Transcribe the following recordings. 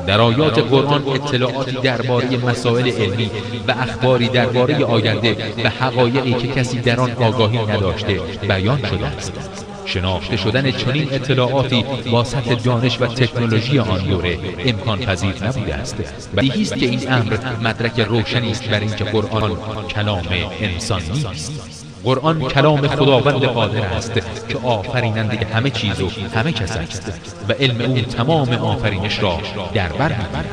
در آیات قرآن اطلاعاتی درباره مسائل علمی و اخباری درباره آینده و حقایقی که کسی در آن آگاهی نداشته بیان شده است. شناخته شدن چنین اطلاعاتی با سطح دانش و تکنولوژی آن دوره امکان پذیر نبوده است. بدیهی است که این امر مدرک روشنی است بر اینکه قرآن کلام انسان نیست. قرآن کلام خداوند قادر است که آفریننده همه چیز و همه کس است و علم او تمام آفرینش را در بر می‌گیرد.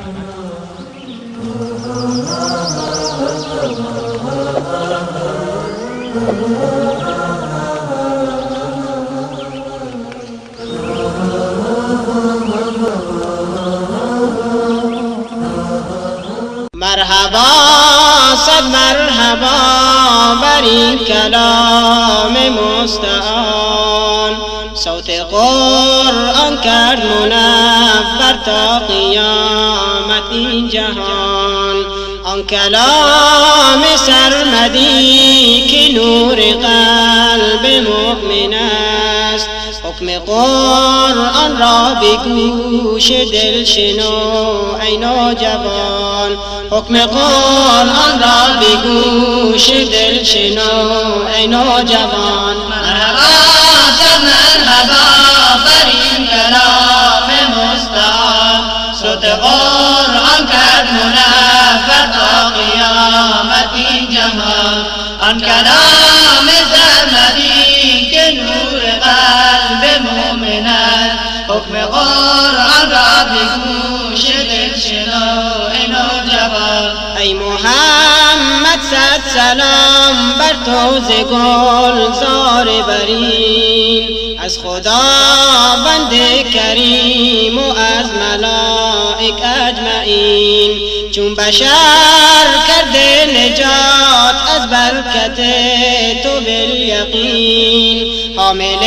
مرحبا صد مرحبا بر این کلام مستعان، صوت قرآن کرد منور تا قیامت این جهان. آن کلام سرمدی که نور قلب مؤمن است، حکم قرآن را به گوش دل شنو ای نوجوان. حکم قرآن را به گوش دل شنو ای نوجوان. مرحبا صد مرحبا بر این کلام مستعان، صوت قرآن کرد منور تا قیامت این جهان. آن کلام سرمدی که نور قلب مؤمن است، حکم قرآن را به گوش دل شنو ای نوجوان. ای محمد صد سلام بر تو ز گلزار برین، از خداوند کریم و از ملائک اجمعین. چون بشر کرده نجات از برکت تو بالیقین، حامل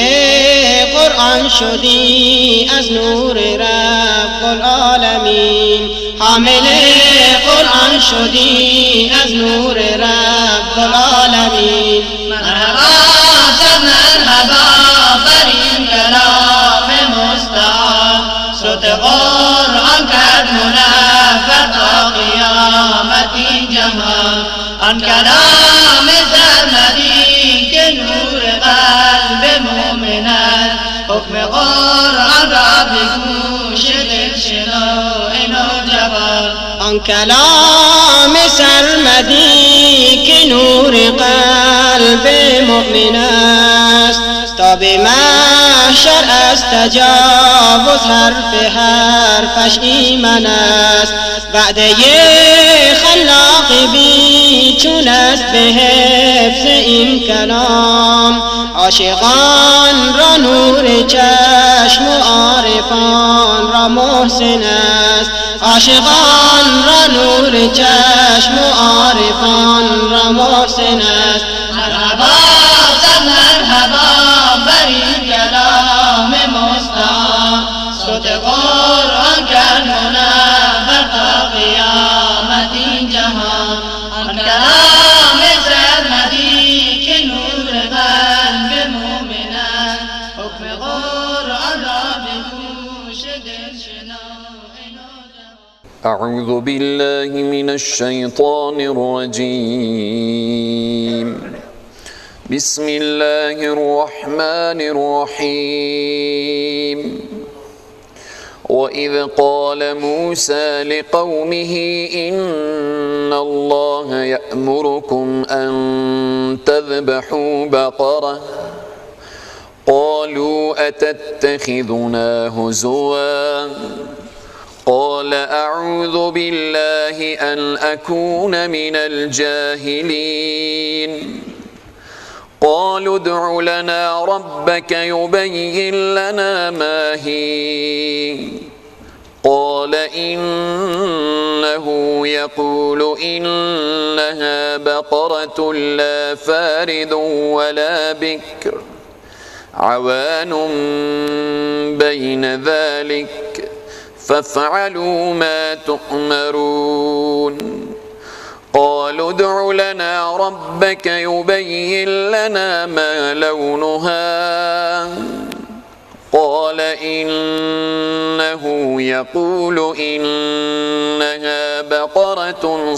قرآن شدی از نور رب العالمین. حامل قرآن شدی از نور رب العالمین. مرحبا صد مرحبا بر این کلام مستعان، صوت قرآن کرد منور تا قیامت این جهان. آن کلام سرمدی که نور قلب مؤمن است، حکم قرآن را به گوش دل شنو ای نوجوان. آن کلام سرمدی که نور قلب مؤمن است، تا به محشر از تجاوز حرفش ایمن است. وعده خلاق بی چون است به حفظ این کلام، عاشقان را نور چشم و عارفان را محسن است. عاشقان را نور چشم و عارفان را محسن است. مرحبا صد مرحبا بر این کلام مستعان، صوت قرآن کرد منور تا قیامت این جهان. آن کلام سرمدی که نور قلب مؤمن است، حکم قرآن را به گوش دل شنو ای نوجوان. اعوذ بالله من الشیطان الرجیم. بسم الله الرحمن الرحیم. وإذ قال موسى لقومه إن الله يأمركم أن تذبحوا بقرة قالوا أتتخذنا هزوا قال أعوذ بالله أن أكون من الجاهلين قالوا ادع لنا ربك يبين لنا ما هي قال إنه يقول إنها بقرة لا فارض ولا بكر عوان بين ذلك فافعلوا ما تؤمرون قالوا ادع لنا ربك يبين لنا ما لونها قال إنه يقول إنها بقرة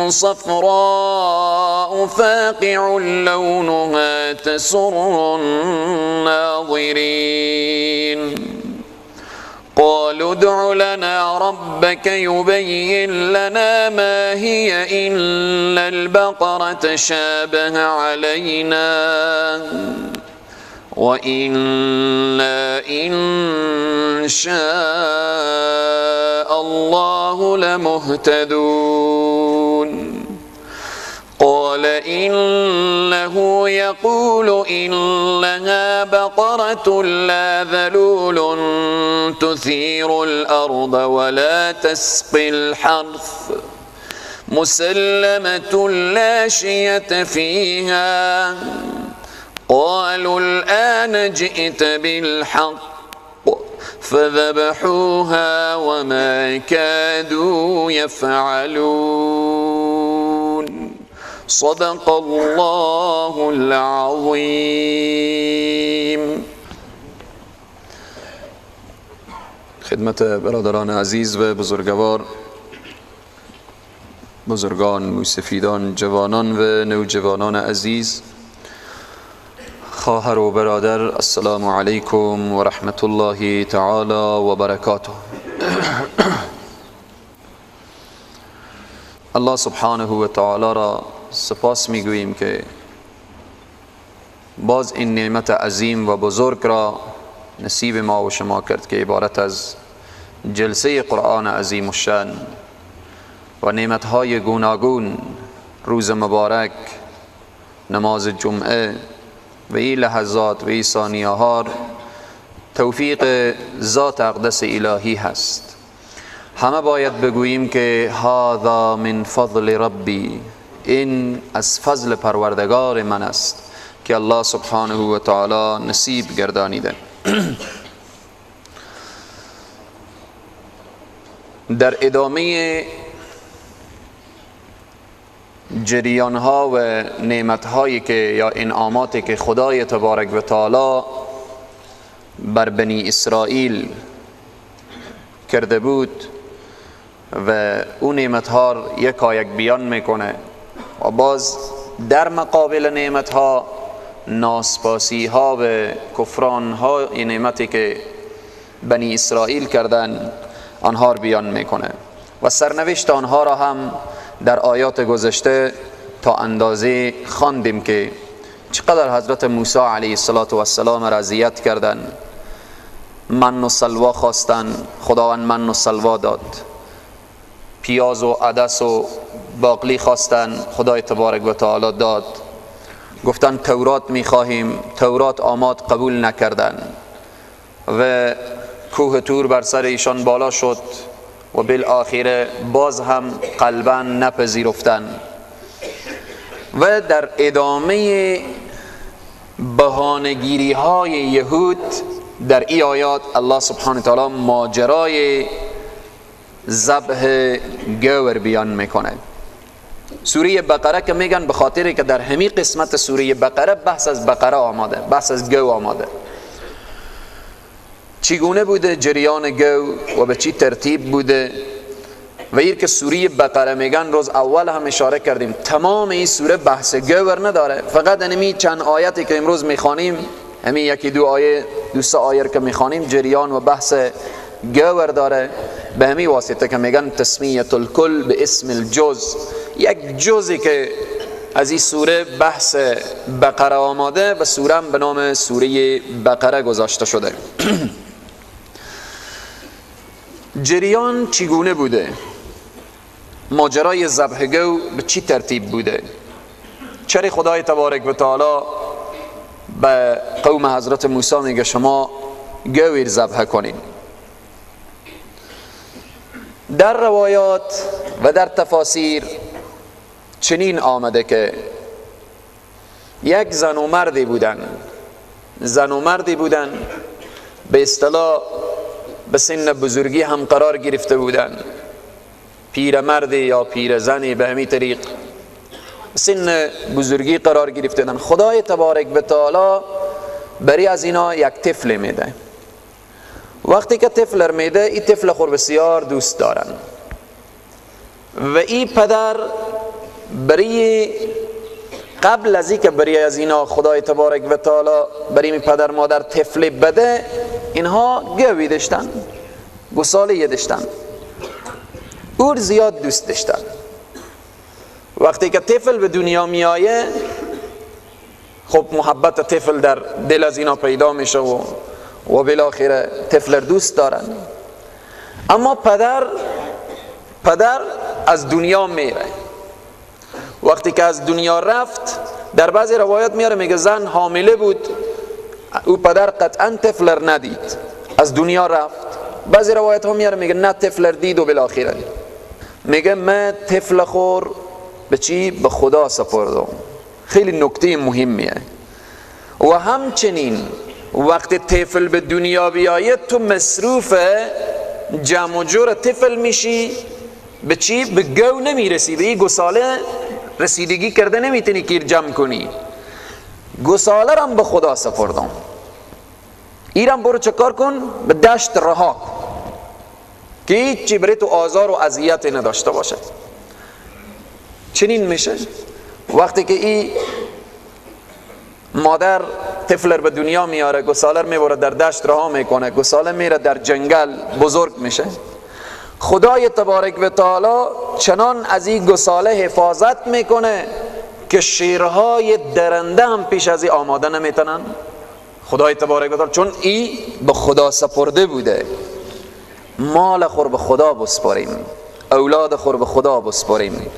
صفراء فاقع لونها تسر الناظرين قالوا ادع لنا ربك يبين لنا ما هي إن البقرة شابه علينا وإنا إن شاء الله لمهتدون قال إنه يقول إنها بقرة لا ذلول تثير الأرض ولا تسقي الحرث مسلمة لا شية فيها قالوا الآن جئت بالحق فذبحوها وما كادوا يفعلون صدق الله العظیم. خدمت برادران عزیز و بزرگوار، بزرگان، موسفیدان، جوانان و نوجوانان عزیز، خواهر و برادر، السلام علیکم و رحمت الله تعالی و برکاته. الله سبحانه و تعالی را سپاس میگوییم که باز این نعمت عظیم و بزرگ را نصیب ما و شما کرد که عبارت از جلسه قرآن عظیم الشان و نعمتهای گوناگون، روز مبارک، نماز جمعه و این لحظات و این ثانیه ها توفیق ذات اقدس الهی هست. همه باید بگوییم که هذا من فضل ربی، این از فضل پروردگار من است که الله سبحانه و تعالی نصیب گردانیده. در ادامه جریان ها و نعمت هایی که یا انعاماتی که خدای تبارک و تعالی بر بنی اسرائیل کرده بود و اون نعمت ها یکایک بیان میکنه و باز در مقابل نعمت ها ناسپاسی ها و کفران ها این نعمتی که بنی اسرائیل کردن آنها بیان میکنه و سرنوشت آنها را هم در آیات گذشته تا اندازه خواندیم که چقدر حضرت موسی علیه السلام را اذیت کردن، من و سلوا خواستن، خداوند من و سلوا داد، پیاز و عدس و باقلی خواستن، خدای تبارک و تعالی داد، گفتن تورات میخواهیم، تورات آماد، قبول نکردن و کوه تور بر سر ایشان بالا شد و بالاخره باز هم قلبا نپذیرفتن. و در ادامه بهانه‌گیری های یهود در این آیات الله سبحانه و تعالی ماجرای ذبح گور بیان میکنه. سوره بقره که میگن به خاطر که در همین قسمت سوره بقره بحث از بقره آماده، بحث از گو آماده، چگونه بوده جریان گو و به چی ترتیب بوده و این که سوره بقره میگن روز اول هم اشاره کردیم تمام این سوره بحث گور نداره، فقط همین چند آیتی که امروز میخوانیم، همین یکی دو آیه، دو سه آیه که میخوانیم جریان و بحث گور داره. به همین واسطه که میگن تسمیه الکل به اسم الجز، یک جزی که از این سوره بحث بقره آماده و سوره هم به نام سوره بقره گذاشته شده. جریان چگونه بوده؟ ماجرای ذبح گو به چی ترتیب بوده؟ چرا خدای تبارک و تعالی به قوم حضرت موسی میگه شما گویر ذبح کنین؟ در روایات و در تفاسیر چنین آمده که یک زن و مردی بودن به اصطلاح به سن بزرگی هم قرار گرفته بودن، پیرمرد یا پیرزنی به همین طریق سن بزرگی قرار گرفتن، خدای تبارک و تعالی برای از اینا یک طفل میده. وقتی که طفل میده، این طفل خور بسیار دوست دارن و این پدر برای قبل از اینکه برای از اینا خدای تبارک و تعالی برای این پدر مادر طفل بده، اینها گوی داشتن، گوساله داشتن، او زیاد دوست داشتن. وقتی که طفل به دنیا می آیه، خب محبت طفل در دل از اینا پیدا میشه و بالاخره طفل دوست دارن. اما پدر از دنیا میره. وقتی که از دنیا رفت، در بعضی روایات میاره میگه زن حامله بود، او پدر قطعا طفل ندید، از دنیا رفت. بعضی روایت ها میاره میگه نه طفل دید و بالاخره میگه من طفل خور به چی؟ به خدا سپردم. خیلی نکته مهمیه. و همچنین وقتی طفل به دنیا بیاید، تو مصروف جمع و جور طفل میشی. به چی؟ به گو نمیرسی، به این گوساله رسیدگی کرده نمیتونی کیر جمع کنی. گوساله رم به خدا سپردم، ایرم برو چکار کن؟ به دشت رها که هیچی برای تو آزار و اذیت نداشته باشه. چنین میشه وقتی که این مادر طفل به دنیا میاره، گوساله میبره در دشت رها میکنه، گوساله میره در جنگل بزرگ میشه. خدای تبارک و تعالی چنان از این گوساله حفاظت میکنه که شیرهای درنده هم پیش از این آماده نمیتونن. خدای تبارک و تعالی چون این به خدا سپرده بوده، مال خور به خدا بسپاریم، اولاد خور به خدا بسپاریم،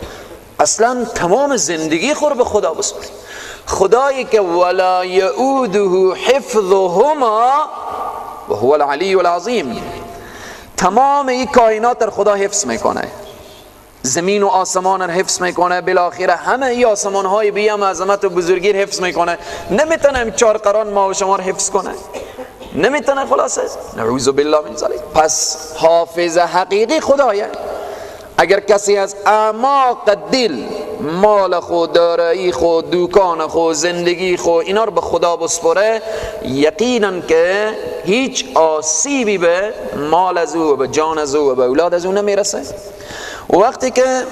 اصلا تمام زندگی خور به خدا بسپاریم. خدایی که ولا یعوده حفظهما و هو العلی العظیم، تمام این کائنات در خدا حفظ میکنه، زمین و آسمان را حفظ میکنه، بالاخره همه این آسمان های بیم عظمت و بزرگی را حفظ میکنه. نمیتونه چهار قران ما و شما را حفظ کنه، نمیتونه. خلاصه نعوذ بالله من ذلک. پس حافظ حقیقی خدایه. اگر کسی از اعماق دل مال خود، دارایی خود، دوکان خود، زندگی خود اینا رو به خدا بسپره، یقینا که هیچ آسیبی به مال از او و به جان از او و به اولاد از او نمیرسه. و وقتی که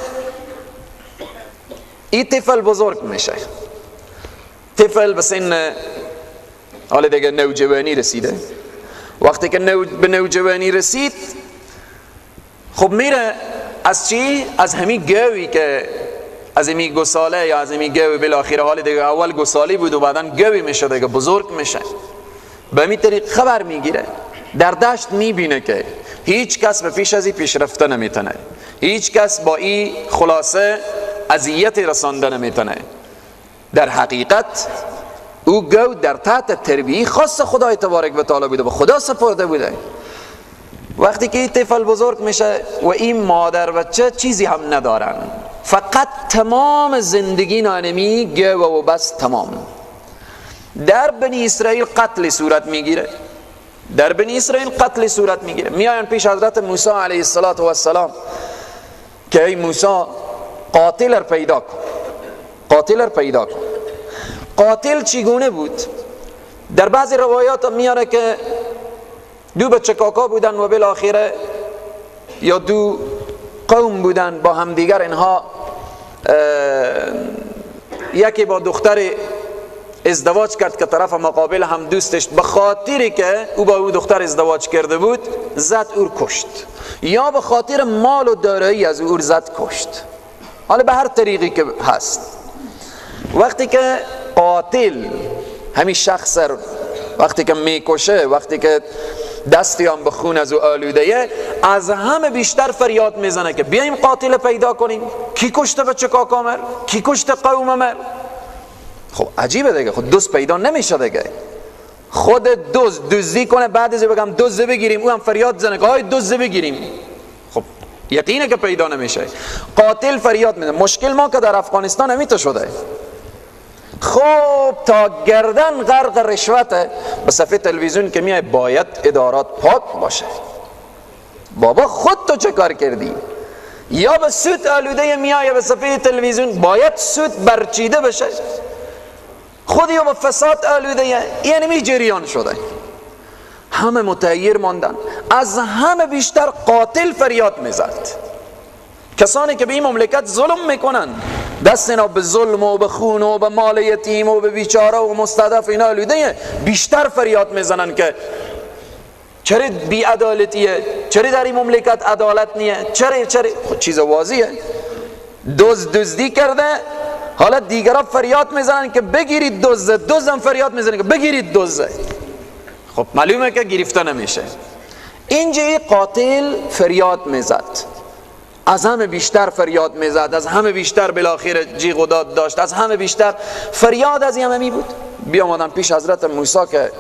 این طفل بزرگ میشه، طفل به سن حالا دیگه نوجوانی رسیده، وقتی که به نوجوانی رسید، خب میره از چی؟ از همین گوی که از همین گوساله یا از همین گوی بالاخره حال دیگه اول گوسالی بود و بعدن گوی میشه دیگه بزرگ میشه، به همین طریق خبر میگیره. در دشت میبینه که هیچ کس به پیش از این پیشرفته نمیتونه، هیچ کس با این خلاصه اذیت رسانده نمیتونه. در حقیقت او گو در تحت تربیه خاص خدای تبارک و تعالی بوده، به خدا سپرده بوده. وقتی که این طفل بزرگ میشه و این مادر بچه چیزی هم ندارن، فقط تمام زندگی نانمی گو و بس تمام. در بنی اسرائیل قتل صورت میگیره، در بنی اسرائیل قتل صورت میگیره. میاین پیش حضرت موسی علیه السلام که ای موسی قاتل را پیدا کن، قاتل را پیدا کن. قاتل چگونه بود؟ در بعضی روایات میاره که دو بچه کاکا بودن و بالاخره یا دو قوم بودن با هم دیگر، اینها یکی با دختر ازدواج کرد که طرف مقابل هم دوستش، به خاطری که او با او دختر ازدواج کرده بود زد او کشت، یا به خاطر مال و دارایی از او زد کشت، حالا به هر طریقی که هست. وقتی که قاتل همین شخص وقتی که میکشه، وقتی که دستی هم به خون از او آلوده، از همه بیشتر فریاد میزنه که بیایم قاتل پیدا کنیم. کی کشته بچه کاکا مر؟ کی کشته قوم مر؟ خب عجیبه دیگه، خود دوست پیدا نمیشه دیگه. خود دزدی کنه، بعد از بگم دزد بگیریم، او هم فریاد زنه که های دزد بگیریم، خب یقینه که پیدا نمیشه. قاتل فریاد میزنه. مشکل ما که در افغانستان همیته شده، خب تا گردن غرق رشوته. به صفحه تلویزیون که میای باید ادارات پاک باشه، بابا خود تو چه کار کردی؟ یا به سود آلوده میای به صفحه تلویزیون، باید سود برچیده بشه، خودی یا به فساد آلوده، یعنی می جریان شده. همه متحیر ماندن. از همه بیشتر قاتل فریاد میزد. کسانی که به این مملکت ظلم میکنن، دست اینا به ظلم و به خون و به مال یتیم و به بیچاره و مستضعف اینا آلوده، بیشتر فریاد میزنن که چرا بی عدالتیه، چرا در این مملکت عدالت نیه، چرا خود چیز واضحه. دزدی کرده، حالا دیگرها فریاد میزنن که بگیرید دزدم فریاد میزنن که بگیرید دزد. خب معلومه که گرفته نمیشه. اینجا قاتل فریاد میزد، از همه بیشتر فریاد میزد، از همه بیشتر بالاخره جیغ و داد داشت، از همه بیشتر فریاد از همه می بود. بیامدن پیش حضرت موسی که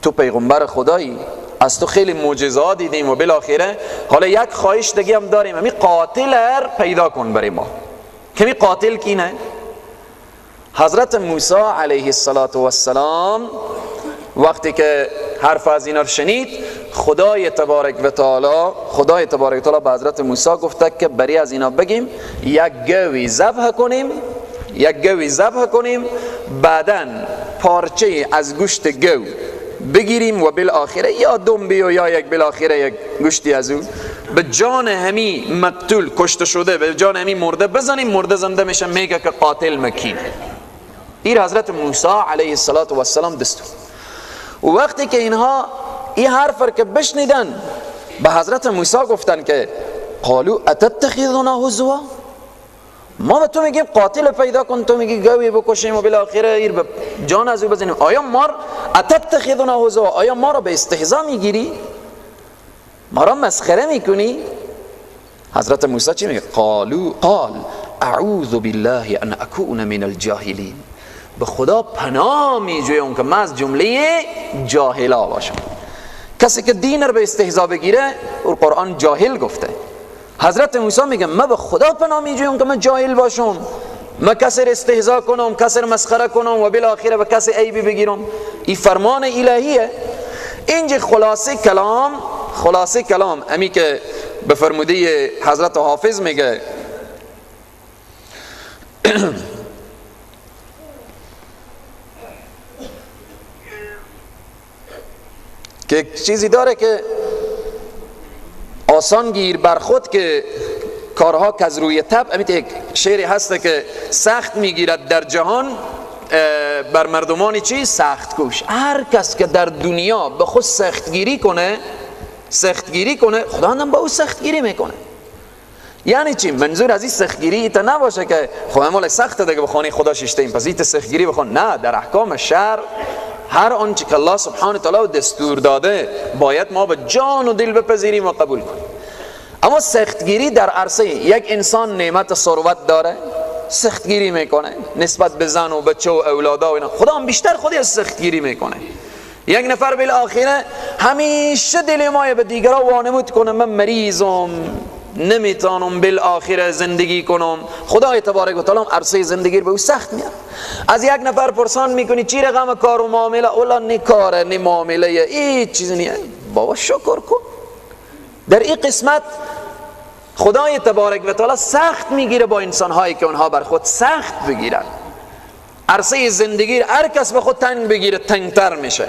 تو پیغمبر خدایی، از تو خیلی معجزات دیدیم و بالاخره حالا یک خواهش دیگه هم داریم، همین قاتل پیدا کن برای ما. که می قاتل کی نه؟ حضرت موسی علیه السلام وقتی که حرف از اینا رو شنید، خدای تبارک و تعالی به حضرت موسی گفته که برای از اینا بگیم یک گوی ذبح کنیم، بعداً پارچه از گوشت گو بگیریم و بالاخره یا دنبی و یا بالاخره یک گوشتی از او به جان همی مقتول کشته شده، به جان همی مرده بزنیم، مرده زنده میشه، میگه که قاتل مکینه. این حضرت موسی علیه السلام دستور. و وقتی که اینها این حرف رو که بشنیدن، به حضرت موسی گفتن که قالو اتتخذنا هزوا، ما به تو میگیم قاتل پیدا کن، تو میگی گوی بکشیم و بالاخره ایر به جان از او بزنیم. آیا ما اتتخذنا هزوا، آیا ما را به استهزا میگیری؟ ما را مسخره میکنی؟ حضرت موسی چی میگه؟ قال اعوذ بالله ان اكون من الجاهلین، به خدا پناه میجویم که من از جمله جاهلا باشم. کسی که دین رو به استهزا بگیره، اور قرآن جاهل گفته. حضرت موسی میگه من به خدا پناه میجویم که من جاهل باشم، من کسی رو استهزا کنم، کسی رو مسخره کنم و بالاخره به کسی عیبی بگیرم. این فرمان الهیه. اینجا خلاصه کلام امی که به فرموده حضرت حافظ میگه که چیزی داره که آسان گیر بر خود که کارها که از روی طبع، امیت یک شعری هسته که سخت میگیرد در جهان بر مردمانی چی؟ سخت کوش. هر کس که در دنیا به خود سختگیری کنه خدا هم با او سختگیری میکنه. یعنی چی؟ منظور از این سختگیری ایتا نباشه که خب امال سخته دیگه بخوانی خدا ششته این پس ایتا سختگیری بخوان. نه، در احکام شرع هر آنچه که الله سبحانه تعالی دستور داده باید ما به جان و دل بپذیریم و قبول کنیم. اما سختگیری در عرصه یک انسان نعمت ثروت داره، سختگیری میکنه نسبت به زن و بچه و اولادا و اینا، خدا هم بیشتر خودی از سختگیری میکنه. یک نفر بالاخره همیشه دل ما به دیگران وانمود کنه من مریضم، نمیتونم بالاخره زندگی کنم، خدای تبارک و تعالی عرصه زندگی به او سخت میاد. از یک نفر پرسان میکنی چی رقم کار و معامله؟ اولا نه کاره نه معامله، هیچ چیزی نیست. بابا شکر کن. در این قسمت خدای تبارک و تعالی سخت میگیره با انسانهایی که اونها بر خود سخت بگیرن. عرصه زندگی هر کس به خود تنگ بگیره تنگتر میشه،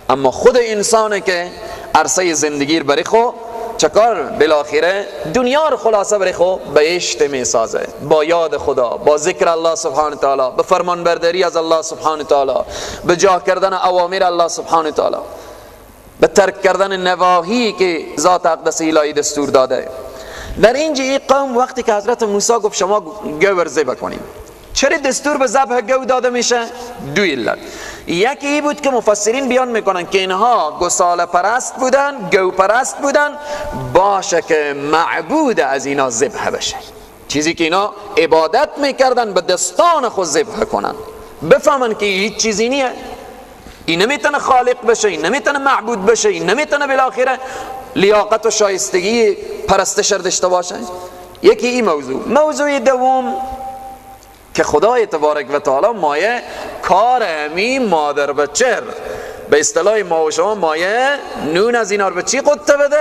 اما خود انسانه که عرصه زندگی برای خود چکار بالاخره دنیا رو خلاصه برای خود بهشت میسازه، با یاد خدا، با ذکر الله سبحانه تعالی، به فرمان برداری از الله سبحانه تعالی، به جا کردن اوامر الله سبحانه تعالی، به ترک کردن نواهی که ذات اقدس الهی دستور داده. در اینجا این قوم وقتی که حضرت موسی گفت شما گو ذبح کنیم، چرا دستور به ذبح گو داده میشه؟ دو علت. یکی ای بود که مفسرین بیان میکنن که اینها گوساله پرست بودن، گو پرست بودن، باشه که معبود از اینا ذبح بشه، چیزی که اینا عبادت میکردن به دستان خود ذبح کنن، بفهمن که هیچ چیزی نیه، این نمیتونه خالق بشه، این نمیتونه معبود بشه، این نمیتونه بالاخره لیاقت و شایستگی پرستش داشته باشه. یکی این موضوع دوم که خدای تبارک و تعالی مایه کار همین مادر بچه به اصطلاح ما و شما مایه نون از اینا رو به چی قطه بده؟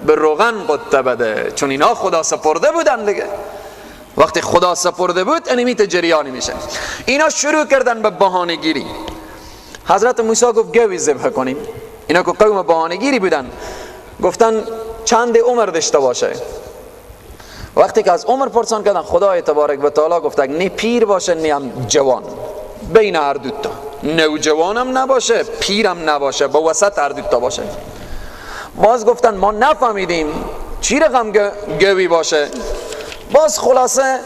به روغن قطه بده، چون اینا خدا سپرده بودن دیگه. وقتی خدا سپرده بود انمیت جریانی میشه. اینا شروع کردن به بهانه گیری. حضرت موسی گفت گوی ذبح کنیم. اینا که قوم بهانه گیری بودن گفتن چند عمر داشته باشه. وقتی که از عمر پرسان کردن خدای تبارک و تعالی گفت نه پیر باشه نه هم جوان، بین هر دو تا، نوجوانم نباشه پیرم نباشه، با وسط هر دو تا باشه. باز گفتن ما نفهمیدیم چی رقم گوی باشه. باز خلاصه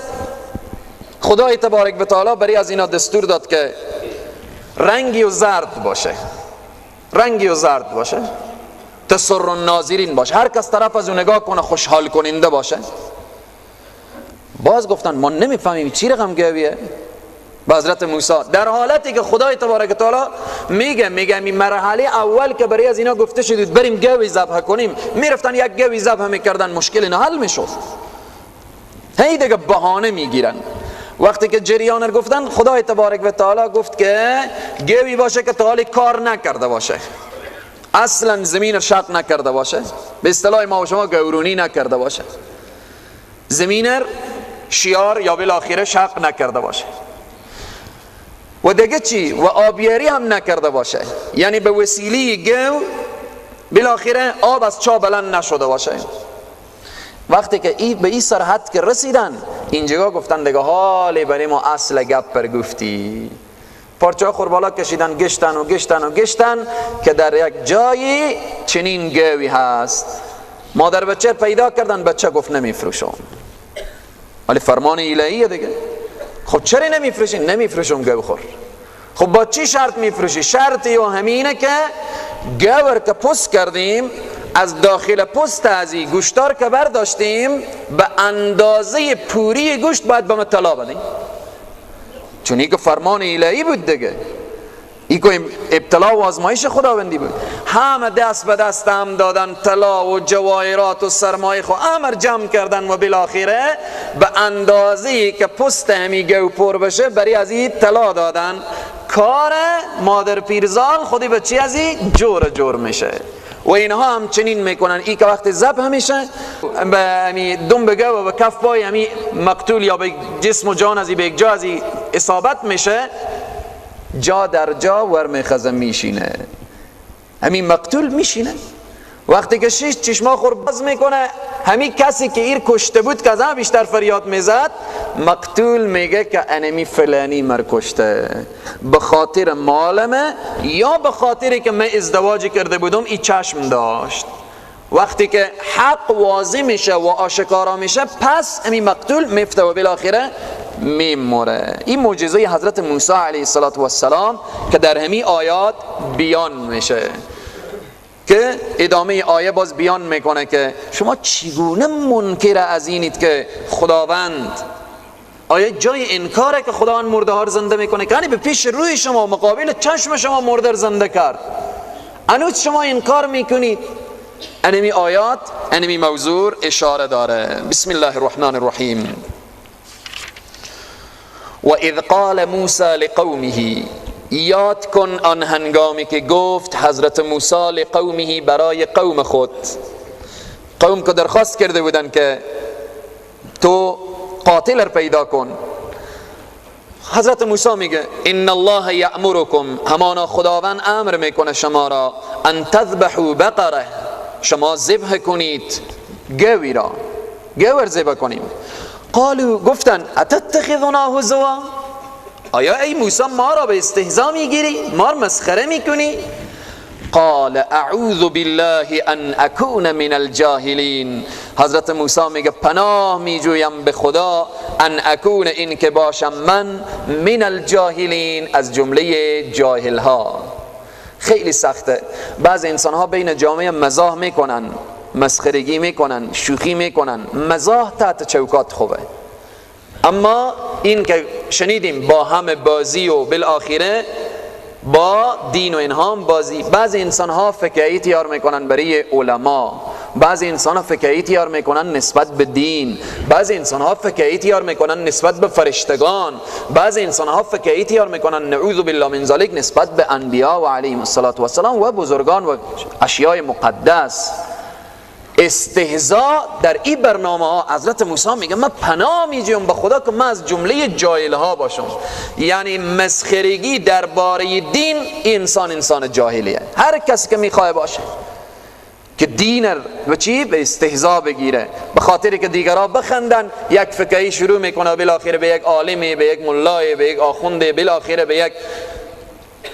خدای تبارک و تعالی برای از اینا دستور داد که رنگی و زرد باشه، رنگی و زرد باشه، تسر الناظرین باشه، هر کس طرف از اون نگاه کنه خوشحال کننده باشه. باز گفتن ما نمیفهمیم چی رقم گویه. با حضرت موسی در حالتی که خدای تبارک و تعالی میگه این مرحله اول که برای از اینا گفته شد بریم گوی ذبح کنیم، میرفتن یک گوی ذبح میکردن، مشکل اینا حل میشد. هی دیگه بهانه میگیرن. وقتی که جریان رو گفتن خدای تبارک و تعالی گفت که گوی باشه که تا حالی کار نکرده باشه، اصلا زمین رو شق نکرده باشه، به اصطلاح ما و شما گورونی نکرده باشه، زمین رو شیار یا بالاخره شق نکرده باشه و دیگه چی؟ و آبیاری هم نکرده باشه، یعنی به وسیله گو بالاخره آب از چا بلند نشده باشه. وقتی که به این سرحد که رسیدن اینجا گفتن دیگه حالی برای ما اصل گپ پر گفتی. پارچه خوربالا کشیدن، گشتن و گشتن و گشتن که در یک جایی چنین گوی هست. مادر بچه پیدا کردن، بچه گفت نمیفروشم. ولی فرمان الهیه دیگه. خب چرا نمیفروشین؟ نمیفروشم گو خور. خب با چی شرط میفروشی؟ شرطی و همینه که گور که پست کردیم از داخل پست ازی گوشتار که برداشتیم به اندازه پوری گوشت باید به ما طلا بدیم، چون این که فرمان الهی بود دیگه، این که ابتلا و آزمایش خداوندی بود. همه دست به دست هم دادن، طلا و جواهرات و سرمایه خو امر جمع کردن و بالاخره به اندازه‌ای که پست همی گو پر بشه برای از این طلا دادن. کار مادر پیرزال خودی به چی از این جور میشه و اینها هم چنین میکنن. این که وقتی ذبح میشه به دم بگه و به کف پای همی مقتول یا به جسم و جان از این به یک جا از این اصابت میشه، جا در جا ورم خزم میشینه، همین مقتول میشینه. وقتی که چشما خور باز میکنه، همین کسی که ایر کشته بود که از هم بیشتر فریاد میزد، مقتول میگه که انمی فلانی مر کشته، به خاطر مالمه یا به خاطری که من ازدواج کرده بودم ای چشم داشت. وقتی که حق واضح میشه و آشکارا میشه، پس همین مقتول میفته و بالاخره میموره. این معجزه حضرت موسی علیه السلام که در همین آیات بیان میشه، که ادامه آیه باز بیان میکنه که شما چگونه منکر از اینید که خداوند، آیه جای انکاره که خداوند مرده ها رو زنده میکنه، که یعنی به پیش روی شما مقابل چشم شما مرده رو زنده کرد، هنوز شما انکار میکنید. انمی آیات انمی موضوع اشاره داره. بسم الله الرحمن الرحیم. و اذ قال موسی لقومه، یاد کن آن هنگامی که گفت حضرت موسی لقومه، برای قوم خود، قوم که درخواست کرده بودن که تو قاتل رو پیدا کن. حضرت موسی میگه ان الله یأمرکم، همانا خداوند امر میکنه شما را، ان تذبحوا بقره، شما ذبح کنید گوی را، گور ذبح کنیم. قالوا، گفتن اتتخذنا هزوا، آیا ای موسی ما را به استهزا میگیری، ما را مسخره میکنی؟ قال اعوذ بالله ان اكون من الجاهلین، حضرت موسی میگه پناه میجویم به خدا، ان اكون، این که باشم من، من الجاهلین، از جمله جاهل ها. خیلی سخته. بعض انسان ها بین جامعه مزاح میکنن، مسخرگی میکنن، شوخی میکنن. مزاح تحت چوکات خوبه، اما این که شنیدیم با همه بازی و بالاخره با دین و اینها بازی. بعض انسان ها فکری تیار میکنن برای علما بعضی انسان ها فکری تیار میکنن نسبت به دین، بعضی انسان ها فکری تیار میکنن نسبت به فرشتگان، بعضی انسان ها فکری تیار میکنن نعوذ بالله من ذلک نسبت به انبیا و علیهم السلام و بزرگان و اشیاء مقدس. استهزاء در این برنامه ها حضرت موسی میگه من پناه میجویم به خدا که من از جمله جاهل ها باشم. یعنی مسخرگی درباره دین، انسان جاهلیه. هر کسی که میخواد باشه که دین و چی به استهزاء بگیره به خاطر که دیگرها بخندن، یک فکری شروع میکنه بالاخره به یک عالمی، به یک ملای، به یک آخونده، بالاخره به یک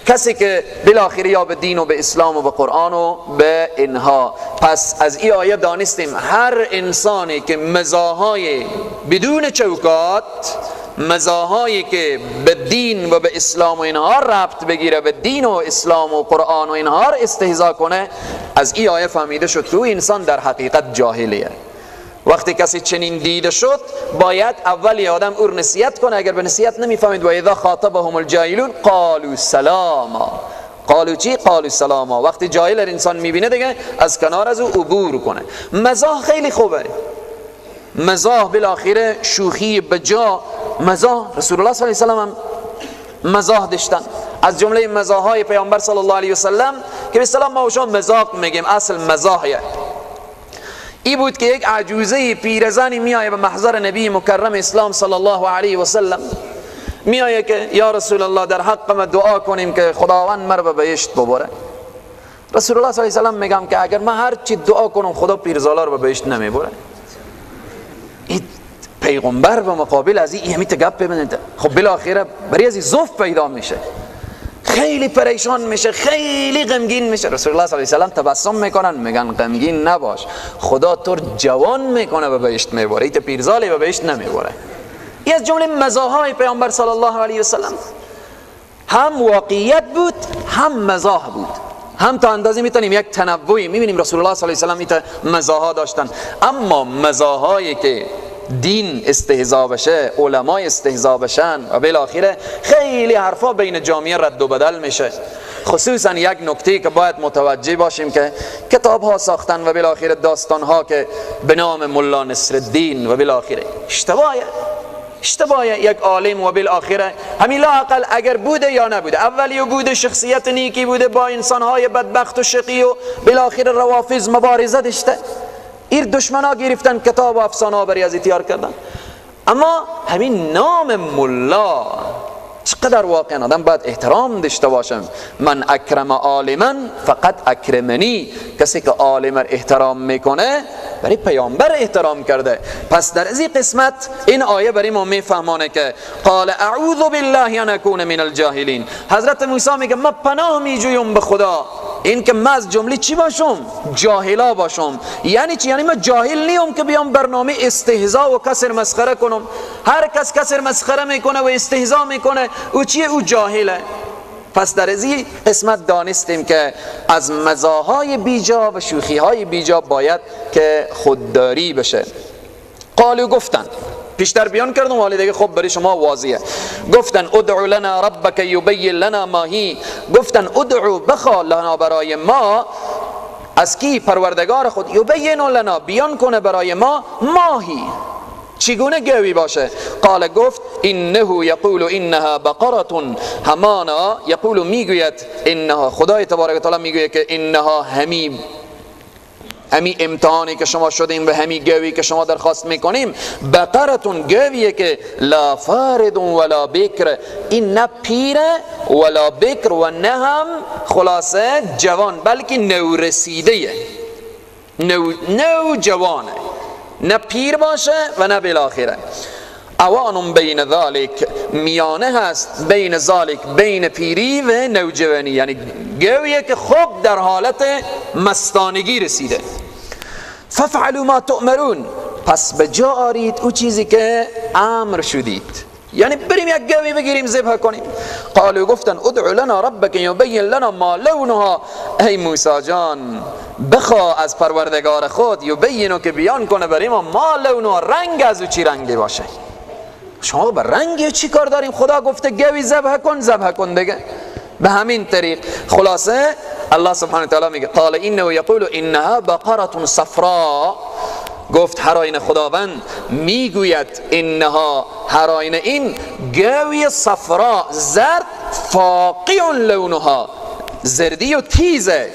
کسی که بالاخره یا به دین و به اسلام و به قرآن و به اینها. پس از این آیه دانستیم هر انسانی که مزاحای بدون چوکات، مزاحایی که به دین و به اسلام و اینها ربط بگیره، به دین و اسلام و قرآن و اینها استهزا کنه، از این آیه فهمیده شد که انسان در حقیقت جاهلیه. وقتی کسی چنین دیده شد باید اولی آدم او نصیحت کنه، اگر به نصیحت نمیفهمید و اذا خاطبهم الجاهلون قالوا سلاما. قالوا چی؟ قالوا سلاما. وقتی جاهل انسان میبینه دیگه از کنار از او عبور کنه. مزاح خیلی خوبه، مزاح بالاخره شوخی بجا، مزاح رسول الله صلی الله علیه و سلم مزاح داشتن. از جمله مزاحهای پیامبر صلی الله علیه و سلم که به اصطلاح ما شما مزاح میگیم، اصل مزاحه ای بود که یک عجوزه پیرزنی میایه به محضر نبی مکرم اسلام صلی الله علیه و سلم، میایه که یا رسول الله در حق ما دعا کنیم که خداوند مرا به بهشت ببره. رسول الله صلی الله علیه و سلم میگم که اگر من هر چی دعا کنم خدا پیرزالا رو به بهشت نمیبره. این پیغمبر به مقابل از این همیت گپ ببینید، خب بالاخره برای از ضعف پیدا میشه، خیلی پریشان میشه، خیلی غمگین میشه. رسول الله صلی الله علیه و سلم تبسم میکنن، میگن غمگین نباش، خدا تو جوان میکنه به بهشت میبره، ایت پیرزالی به بهشت نمیبره. این از جمله مزاحهای پیامبر صلی الله علیه و سلم، هم واقعیت بود هم مزاح بود، هم تا اندازه میتونیم یک تنوعی میبینیم رسول الله صلی الله علیه و سلم ایت مزاحها داشتن. اما مزاحهایی که دین استهزا بشه، علما استهزا بشن و بالاخره خیلی حرفا بین جامعه رد و بدل میشه. خصوصا یک نکته که باید متوجه باشیم که کتاب ها ساختن و بالاخره داستان ها که به نام ملا نصرالدین و بالاخره اشتباهه یک عالم و بالاخره همین لااقل اگر بوده یا نبوده، اولی بوده شخصیت نیکی بوده با انسان های بدبخت و شقی و بالاخره روافض مبارزه داشته، این دشمن ها گرفتن کتاب و افسانه ها برای از تیار کردن. اما همین نام ملا چقدر واقعا آدم باید احترام داشته باشم. من اکرم عالما فقط اکرمنی، کسی که عالم احترام میکنه برای پیامبر احترام کرده. پس در این قسمت این آیه برای ما میفهمانه که قال اعوذ بالله ان اکون من الجاهلین. حضرت موسی میگه من پناه میجویم به خدا این که من از جمله چی باشم؟ جاهلا باشم. یعنی چی؟ یعنی من جاهل نیم که بیام برنامه استهزاء و کسر مسخره کنم. هر کس کسر مسخره میکنه و استهزاء میکنه او چیه؟ او جاهله. پس در این قسمت دانستیم که از مزاحهای بیجا و شوخیهای بیجا باید که خودداری بشه. قالو گفتن، پیشتر بیان کردم حالی دیگه خب برای شما واضحه. گفتن ادعو لنا ربک یبین لنا ما هی، گفتن ادعو بخوا لنا برای ما، از کی؟ پروردگار خود. یبین لنا بیان کنه برای ما ماهی چگونه گوی باشه. قال گفت انه یقول انها بقره، همانا یقول میگوید انها، خدای تبارک و تعالی میگوید که انها همی امتحانی که شما شدیم به همی گوی که شما درخواست میکنیم، بقرتون گویه که لا فارد ولا بکر، این نه پیره ولا بکر و نه هم خلاصه جوان، بلکه نورسیده، نو جوانه، نه پیر باشه و نه بالاخره. اوان بین ذالک، میانه هست بین ذالک، بین پیری و نوجوانی، یعنی گویه که خوب در حالت مستانگی رسیده. ففعلوا ما تؤمرون، پس به جا آرید او چیزی که امر شدید، یعنی بریم یک گوی بگیریم ذبح کنیم. قالوا گفتن ادعو لنا ربک یبین لنا ما لونها، ای موسی جان بخوا از پروردگار خود یبینو که بیان کنه برای ما لونها، رنگ از او چی رنگی باشه. شما به رنگی چی کار داریم؟ خدا گفته گوی ذبح کن، ذبح کن دیگه. به همین طریق خلاصه الله سبحانه و تعالی میگه قال انه یقول انها بقره صفراء، گفت هر آینه خداوند میگوید انها هر آینه این گوی صفراء زرد فاقع لونها زردی و تیزه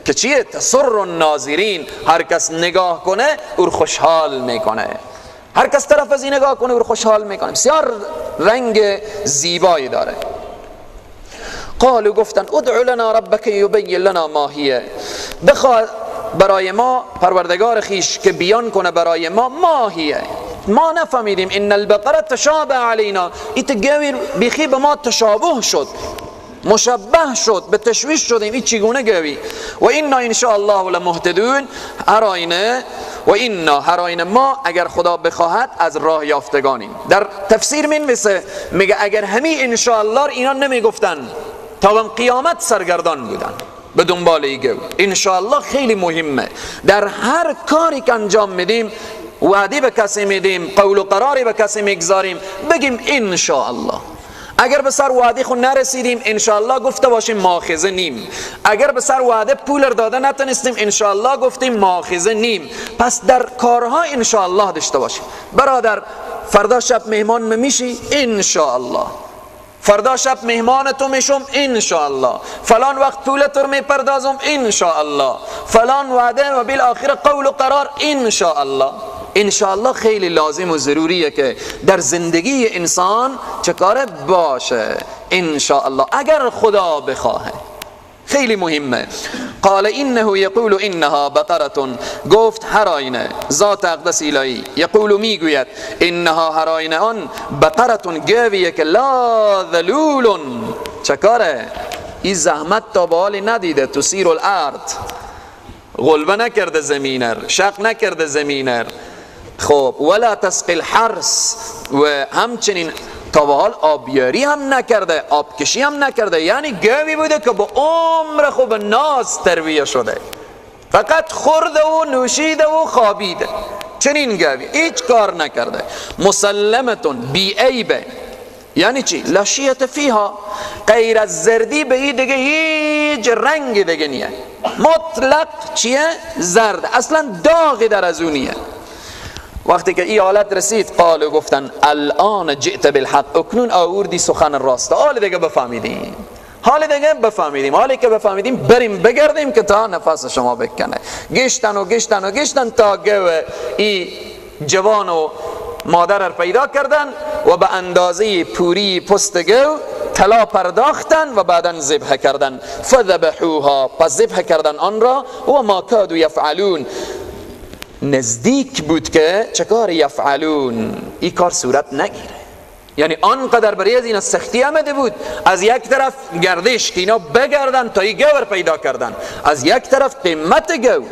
که چیه تسر الناظرین، هر کس نگاه کنه او خوشحال میکنه، هر کس طرف از این نگاه کنه او خوشحال میکنه، بسیار رنگ زیبایی داره. قالوا گفتن ادع لنا ربک یبین لنا ما هی، بخواه برای ما پروردگار خیش که بیان کنه برای ما هیه، ما نفهمیدیم، ان البقره تشابه علینا، ایت گوی بیخی به ما تشابه شد، مشبه شد، به تشویش شدیم، این چگونه گوی؟ و اینا ان شاء الله لمهتدون، هر آینه و اینا هر آینه ما اگر خدا بخواهد از راه یافتگانیم. در تفسیر مینویسه میگه اگر همین ان شاء الله اینا نمیگفتن تا قیامت سرگردان بودن به دنبال ایگو. ان شاء الله خیلی مهمه، در هر کاری که انجام میدیم وعده به کسی میدیم، قول و قراری به کسی میگذاریم، بگیم ان شاء الله. اگر به سر وعده خود نرسیدیم ان شاء الله گفته باشیم ماخذه نیم، اگر به سر وعده پول داده نتونستیم ان شاء الله گفتیم ماخذه نیم. پس در کارها ان شاء الله داشته باشیم. برادر فردا شب مهمان میشی ان شاء الله، فردا شب مهمان تو میشم ان شاء الله، فلان وقت پولت رو میپردازم ان شاء الله، فلان وعده و بالاخره قول و قرار ان شاء الله. ان شاء الله خیلی لازم و ضروریه که در زندگی انسان چه کاره باشه ان شاء الله، اگر خدا بخواهه. خیلی مهمه. قال انه یقول انها بقره، گفت هر آینه ذات اقدس الهی یقول میگوید انها هر آینه آن بقره گویه که لا ذلول، چکاره این زحمت تا به حال ندیده، تسیر الارض، غلبه نکرده زمینر، شق نکرده زمینر، خب ولا تسقی الحرث، و همچنین تا به حال آبیاری هم نکرده، آبکشی هم نکرده، یعنی گوی بوده که با عمر خوب ناز تربیه شده، فقط خورده و نوشیده و خوابیده، چنین گوی هیچ کار نکرده. مسلمتون بی عیبه، یعنی چی؟ لشیت فیها، غیر از زردی به این دیگه هیچ رنگ دیگه نیه، مطلق چیه؟ زرد، اصلا داغی در از اونیه. وقتی که این حالت رسید قالوا گفتن الان جئت بالحق، اکنون آوردی سخن راست، حال دیگه بفهمیدیم، حال دیگه بفهمیدیم، حالی که بفهمیدیم بریم بگردیم که تا نفس شما بکنه. گشتن و گشتن و گشتن تا گو این جوان و مادر پیدا کردن و به اندازه پوری پست گو طلا پرداختن و بعدن ذبح کردن. فذبحوها، پس ذبح کردن آن را. و ما کادوا یفعلون، نزدیک بود که چه کار یفعلون، این کار صورت نگیره. یعنی آنقدر برای از این سختی آمده بود، از یک طرف گردش که اینا بگردن تا این گور پیدا کردن، از یک طرف قیمت گو،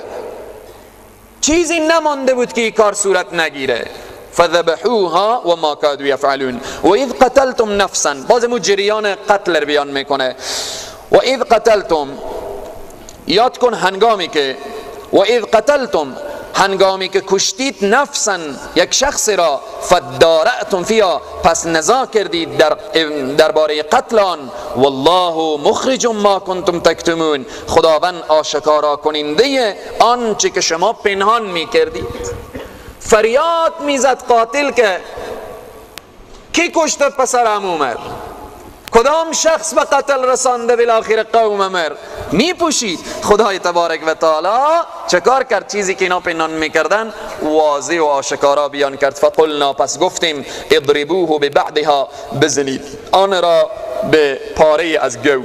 چیزی نمانده بود که این کار صورت نگیره. فذبحوها و ما کادوا یفعلون. و اذ قتلتم نفسا، بازمو جریان قتل بیان میکنه. و اذ قتلتم، یاد کن هنگامی که، و اذ قتلتم، هنگامی که کشتید، نفسا، یک شخص را، فدارعتم فیها، پس نزاع کردید درباره قتل آن. والله مخرج ما کنتم تکتمون، خداوند آشکارا کننده آنچه که شما پنهان می کردید. فریاد میزد قاتل که کی کشته پسر عمومر، کدام شخص به قتل رسانده بالاخره قوم مر، می پوشید. خدای تبارک و تعالی چه کار کرد؟ چیزی که اینا پنهان میکردن واضح و آشکارا بیان کرد. فقلنا، پس گفتیم اضربوه ببعضها، بزنید آن را به پاره از گو،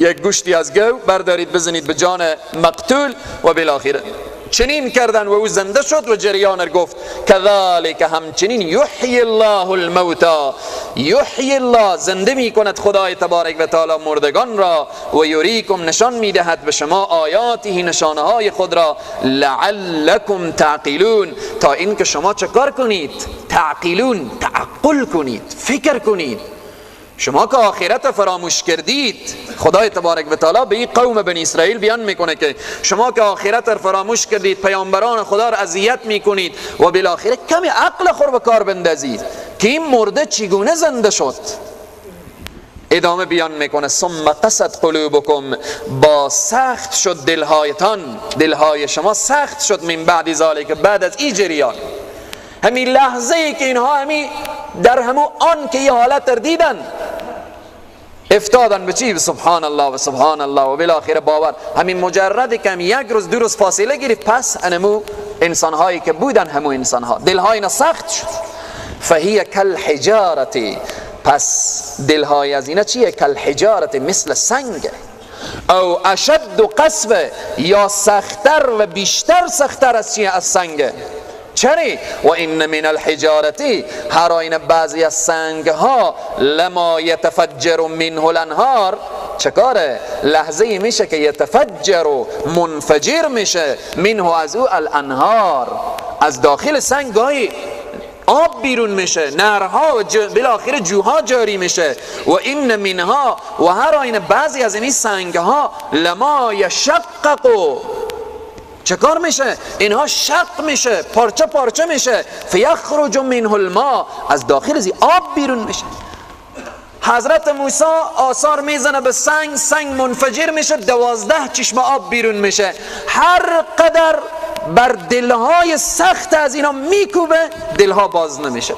یک گوشتی از گو بردارید بزنید به جان مقتول و بالاخره چنین کردن و او زنده شد. و جریان گفت کذالک، همچنین یحیی الله الموتا، یحیی الله، زنده می کند خدای تبارک و تعالی مردگان را. و یریکم، نشان می دهد به شما آیاته، نشانه های خود را. لعلکم تعقلون، تا این که شما چه کار کنید؟ تعقلون، تعقل کنید، فکر کنید. شما که آخرت فراموش کردید، خدای تبارک و تعالی به این قوم بنی اسرائیل بیان میکنه که شما که آخرت فراموش کردید، پیامبران خدا را اذیت میکنید و بالاخره کمی عقل خور به کار بندازید که این مرده چگونه زنده شد. ادامه بیان میکنه ثم قست قلوبکم، با سخت شد دلهایتان، دلهای شما سخت شد من بعد ذالک، بعد از این جریان، همین لحظه ای که اینها همین در همون آن که یه حالت رو دیدن افتادن به چی؟ سبحان الله و سبحان الله و بالاخره باور، همین مجردی که یک روز دو روز فاصله گرفت، پس انمو انسان هایی که بودن همو انسان ها دلهای اینا سخت شد. فهی کالحجارتی، پس دلهای از اینا چیه؟ کالحجارتی، مثل سنگ، او اشد قسوه، یا سختر و بیشتر سختر از چیه؟ از سنگ. چری؟ و این من الحجارتی، هر آینه بعضی از سنگ ها لما یتفجر منه الانهار، چکاره؟ لحظه میشه که یتفجر و منفجر میشه منه از او الانهار، از داخل سنگ گاهی آب بیرون میشه، نهرها و بالاخره جوها جاری میشه. و این منها، و هر آینه بعضی از این سنگ ها لما یشقق، چکار میشه؟ اینها شق میشه، پارچه پارچه میشه، فیخرج منه الماء، از داخل از آب بیرون میشه. حضرت موسی آثار میزنه به سنگ، سنگ منفجر میشه، 12 چشم آب بیرون میشه. هر قدر بر دلهای سخت از اینا میکوبه، دلها باز نمیشه.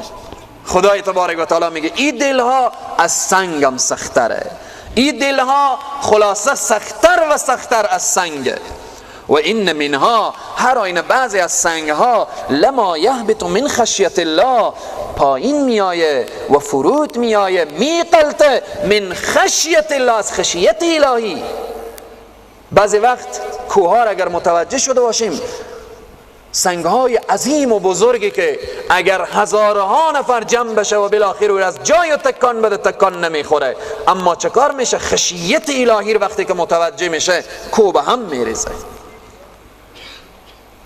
خدای تبارک و تعالی میگه این دلها از سنگم سختره، این دلها خلاصه سختر و سختر از سنگه. و این منها، هر آینه بعضی از سنگ ها لما یهبط من خشیت الله، پایین میایه و فرود میایه، میقلته من خشیت الله، از خشیت الهی. بعضی وقت کوه ها اگر متوجه شده باشیم، سنگ های عظیم و بزرگی که اگر هزارها نفر جمع بشه و بالاخره او از جای تکان بده تکان نمیخوره، اما چکار میشه؟ خشیت الهی وقتی که متوجه میشه کوه به هم میریزه.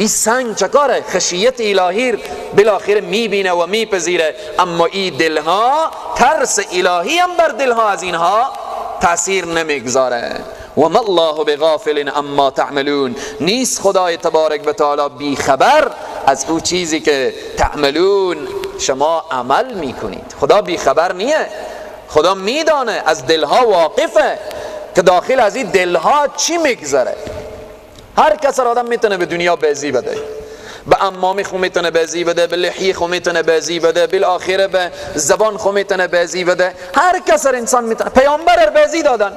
این سنگ چکاره؟ خشیت الهی بالاخره میبینه و میپذیره، اما این دلها ترس الهی هم بر دلها از اینها تأثیر نمیگذاره. و ما الله بغافل اما تعملون، نیست خدای تبارک و تعالی بی خبر از او چیزی که تعملون، شما عمل میکنید. خدا بی خبر نیه، خدا میدانه، از دلها واقفه که داخل از این دلها چی میگذره. هر کس را آدم میتونه به دنیا بازی بده، به امامی خو میتونه بازی بده، به لحیه خو میتونه بازی بده، بالاخره به زبان خو میتونه بازی بده. هر کس را انسان میتونه. پیامبر را بازی دادن،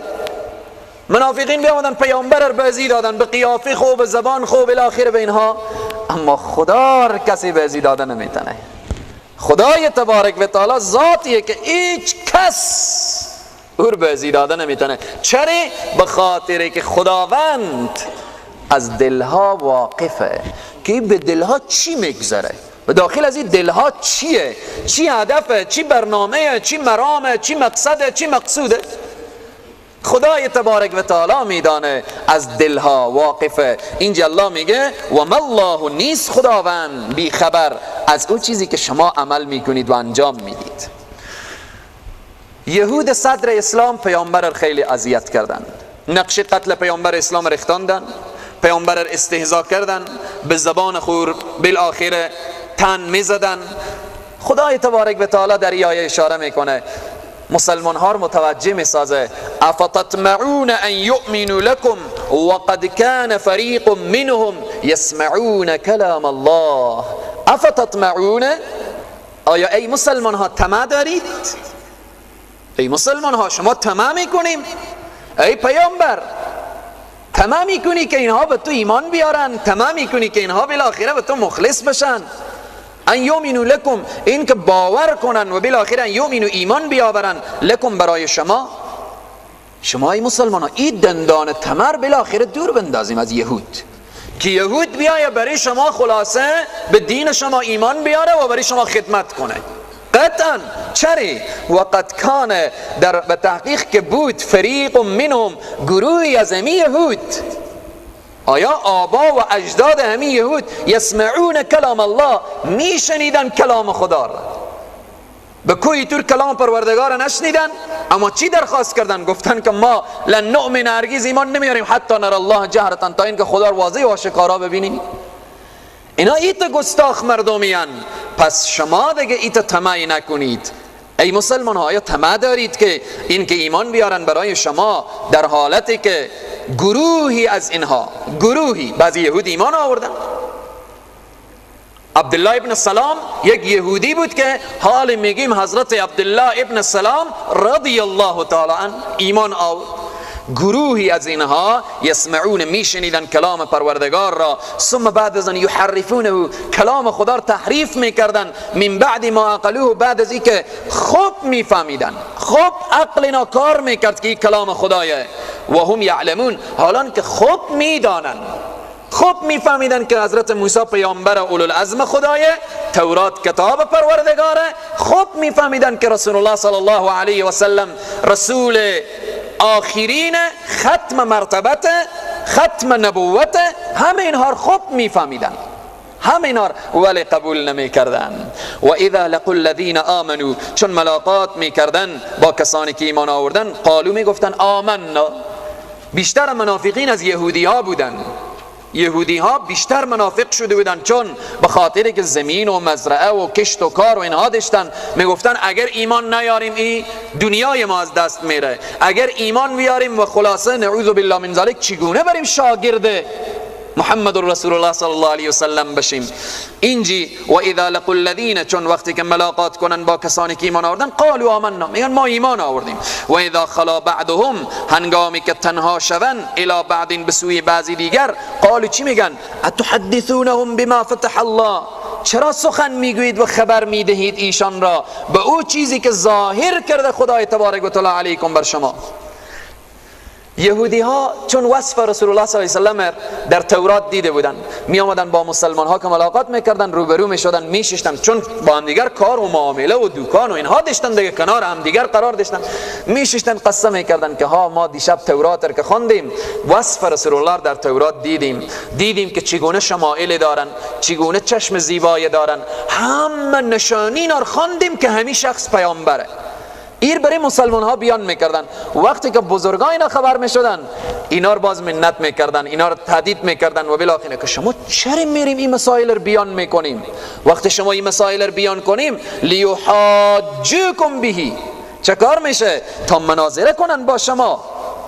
منافقین بیامدن پیامبر را بازی دادن، به قیافه خو، به زبان خو، بالاخره به اینها. اما خدا را کسی بازی دادن نمیتونه. خدای تبارک و تعالی ذاتیه که هیچ کس او را بازی دادن نمیتونه. چرا؟ به خاطر که خداوند از دلها واقفه که به دلها چی میگذره، و داخل از این دلها چیه، چی هدفه، چی برنامه، چی مرامه، چی مقصده، چی مقصوده. خدای تبارک و تعالی میدانه، از دلها واقفه. اینجا الله میگه و ما الله، نیست خداوند بی خبر از اون چیزی که شما عمل میکنید و انجام میدید. یهود صدر اسلام پیامبر را خیلی اذیت کردند، نقش قتل پیامبر اسلام ریختاندن، پیامبر را استهزا کردن، به زبان خور بالاخره تن میزدن. خدای تبارک و تعالی در این آیه اشاره میکنه، مسلمان ها رو متوجه میسازه. افتطمعون ان یؤمنوا لكم وقد كان فریق منهم یسمعون کلام الله. افتطمعون، آیا ای مسلمان ها طمع دارید؟ ای مسلمان ها شما طمع میکنیم؟ ای پیامبر طمع میکنی که اینها به تو ایمان بیارن؟ طمع میکنی که اینها بالاخره به تو مخلص بشن؟ ان یؤمنوا لکم، این که باور کنن و بالاخره ان یؤمنوا ایمان بیاورن لکم برای شما. شما ای مسلمان ها این دندان طمع بالاخره دور بندازیم از یهود، که یهود بیایه برای شما خلاصه به دین شما ایمان بیاره و برای شما خدمت کنه. قطعا. چری؟ وقد کان، در به تحقیق که بود، فریق منهم، گروهی از همین یهود، آیا آبا و اجداد همین یهود، یسمعون کلام الله، میشنیدن کلام خدا را. به کوی طور کلام پروردگار نشنیدن، اما چی درخواست کردن؟ گفتن که ما لن نؤمن، هرگز ایمان نمیاریم حتی نر الله جهرتا، تا اینکه خدا را واضح و آشکارا ببینیم. اینا ایت گستاخ مردمیان. پس شما دیگه ایت طمعی نکنید. ای مسلمان ها، آیا طمع دارید که این که ایمان بیارن برای شما در حالتی که گروهی از اینها، گروهی، بعضی یهود ایمان آوردن. عبدالله ابن سلام یک یهودی بود که حال میگیم حضرت عبدالله ابن سلام رضی الله تعالی عنه ایمان آورد. گروهی از اینها یسمعون، میشنیدن کلام پروردگار را، ثم بعد از آن یحرفونه، کلام خدا را تحریف میکردن، من بعد ما عقلوه، بعد از اینکه خوب میفهمیدن، خوب عقل اینا کار میکرد که این کلام خدایه، و هم یعلمون، حالان که خوب میدانن، خوب میفهمیدن که حضرت موسی پیامبر اولوالعزم خدایه، تورات کتاب پروردگاره، خوب میفهمیدن که رسول الله صلی الله علیه و سلم رسول آخرین، ختم مرتبت، ختم نبوت، همه اینها خوب میفهمیدن، همه اینا ولی قبول نمی کردن. و اذا لقوا الذین آمنوا، چون ملاقات میکردن با کسانی که ایمان آوردن، قالوا، میگفتن آمنا. بیشتر منافقین از یهودی ها بودن، یهودی ها بیشتر منافق شده بودن، چون به خاطر که زمین و مزرعه و کشت و کار و اینها داشتن، میگفتن اگر ایمان نیاریم این دنیای ما از دست میره، اگر ایمان بیاریم و خلاصه نعوذ بالله من ذلک چگونه بریم شاگرد محمد رسول الله صلی الله علیه و سلم بشیم. اینجی و اذا لقوا الذین، چون وقتی که ملاقات کنن با کسانی که ایمان آوردن، قالوا آمنا، میگن ما ایمان آوردیم. و اذا خلا بعضهم، هنگامی که تنها شون، الی بعض، به سوی بعضی دیگر، قالوا، چی میگن؟ اتحدثونهم بما فتح الله، چرا سخن میگویید و خبر میدهید ایشان را به او چیزی که ظاهر کرده خدای تبارک و تعالی علیکم بر شما. یهودی ها چون وصف رسول الله صلی الله علیه و سلم در تورات دیده بودن، می آمدن با مسلمان ها که ملاقات میکردن، روبرو میشدن، میششتن، چون با هم دیگر کار و معامله و دکان و اینها داشتن دیگه، کنار هم دیگر قرار داشتن، میششتن، قصه میکردن که ها ما دیشب تورات که خواندیم، وصف رسول الله در تورات دیدیم که چگونه شمائل دارن، چگونه چشم زیبایی دارن، همه نشانین را خواندیم که همین شخص پیامبره. ایر برای مسلمان ها بیان میکردن. وقتی که بزرگان اینا خبر میشدن، اینا رو باز منت میکردن، اینا رو تهدید میکردن و بالاخره که شما چرا میریم این مسائل رو بیان میکنیم؟ وقتی شما این مسائل رو بیان کنیم، لیحاجوکم بهی، چه کار میشه؟ تا مناظره کنن با شما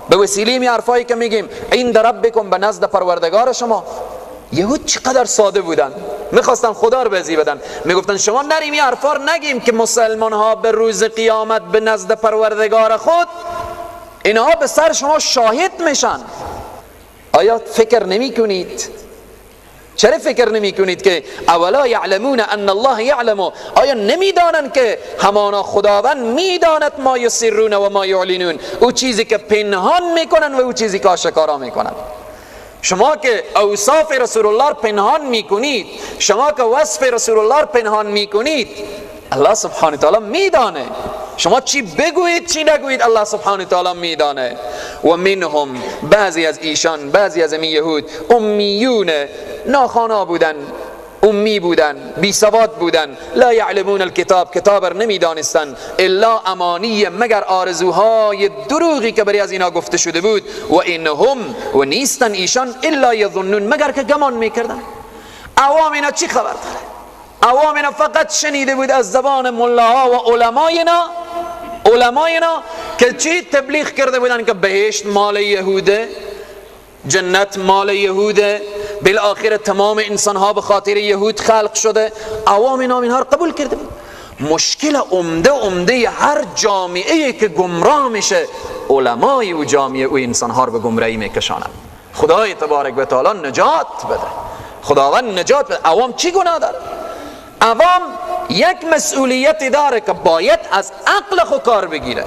به وسیله این حرفایی که میگیم عند ربکم، به نزد پروردگار شما. یهود چقدر ساده بودن، میخواستن خدا رو بازی بدن، میگفتن شما نریم این حرفا نگیم که مسلمان ها به روز قیامت به نزد پروردگار خود اینها به سر شما شاهد میشن. آیا فکر نمی کنید؟ چرا فکر نمی کنید که اولا یعلمون ان الله یعلم، آیا نمیدانند که همانا خداوند میداند ما یسرون و ما یعلنون، او چیزی که پنهان میکنن و او چیزی که آشکارا میکنن. شما که اوصاف رسول الله پنهان میکنید، شما که وصف رسول الله پنهان میکنید، الله سبحانه تعالی میدانه. شما چی بگویید چی نگویید، الله سبحانه تعالی میدانه. و منهم، بعضی از ایشان، بعضی از این یهود، امیون، ناخوانا بودن، امی بودن، بی سواد بودن، لا یعلمون الکتاب، کتاب را نمیدانستن، الا امانی، مگر آرزوهای دروغی که برای از اینا گفته شده بود، و اینهم، و نیستن ایشان، الا یظنون، مگر که گمان میکردن. عوام اینا چی خبر داره؟ عوام اینا فقط شنیده بود از زبان ملاها و علماینا که چی تبلیغ کرده بودن که بهشت مال یهوده، جنت مال یهوده، بالاخره تمام انسان ها به خاطر یهود خلق شده. عوام اینها رو قبول کرده بود. مشکل عمده هر جامعه که گمراه میشه، علمای او جامعه او انسان ها رو به گمراهی میکشانند. خدای تبارک و تعالی نجات بده، خداوند نجات بده. عوام چی گناه داره؟ عوام یک مسئولیت داره که باید از عقل خود کار بگیره.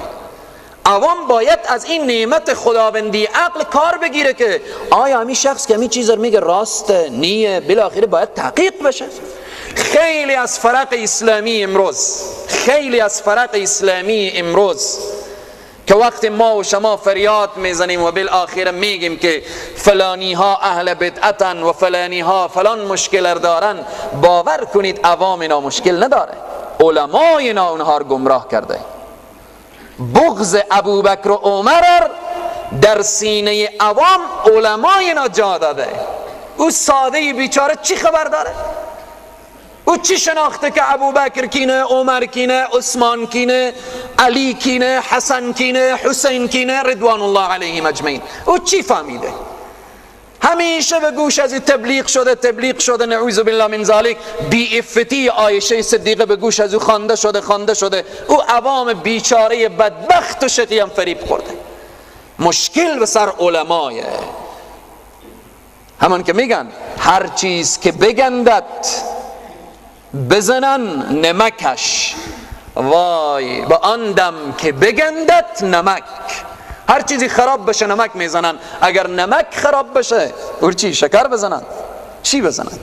عوام باید از این نعمت خداوندی عقل کار بگیره که آیا همین شخص که همین چیز رو میگه راست نیه، بالاخره باید تحقیق بشه. خیلی از فرق اسلامی امروز که وقت ما و شما فریاد میزنیم و بالاخره میگیم که فلانی ها اهل بدعتن و فلانی ها فلان مشکل دارن، باور کنید عوام اینا مشکل نداره، علمای اینا اونها رو گمراه کرده. بغض ابوبکر و عمر در سینه عوام علمای اینا جا داده. او ساده بیچاره چی خبر داره؟ او چی شناخته که ابوبکر کینه، عمر کینه، عثمان کینه، علی کینه، حسن کینه، حسین کینه رضوان الله علیهم اجمعین؟ او چی فهمیده؟ همیشه به گوش از تبلیغ شده نعوذ بالله من ذالک. بی افتی عایشه صدیقه به گوش از او خوانده شده. او عوام بیچاره بدبخت و شقی هم فریب خورده. مشکل به سر علمایه. همان که میگن هر چیز که بگندت بزنن نمکش، وای به آن دم که بگندت نمک. هر چیزی خراب بشه نمک میزنن، اگر نمک خراب بشه اور چی؟ شکر بزنن؟ چی بزنن؟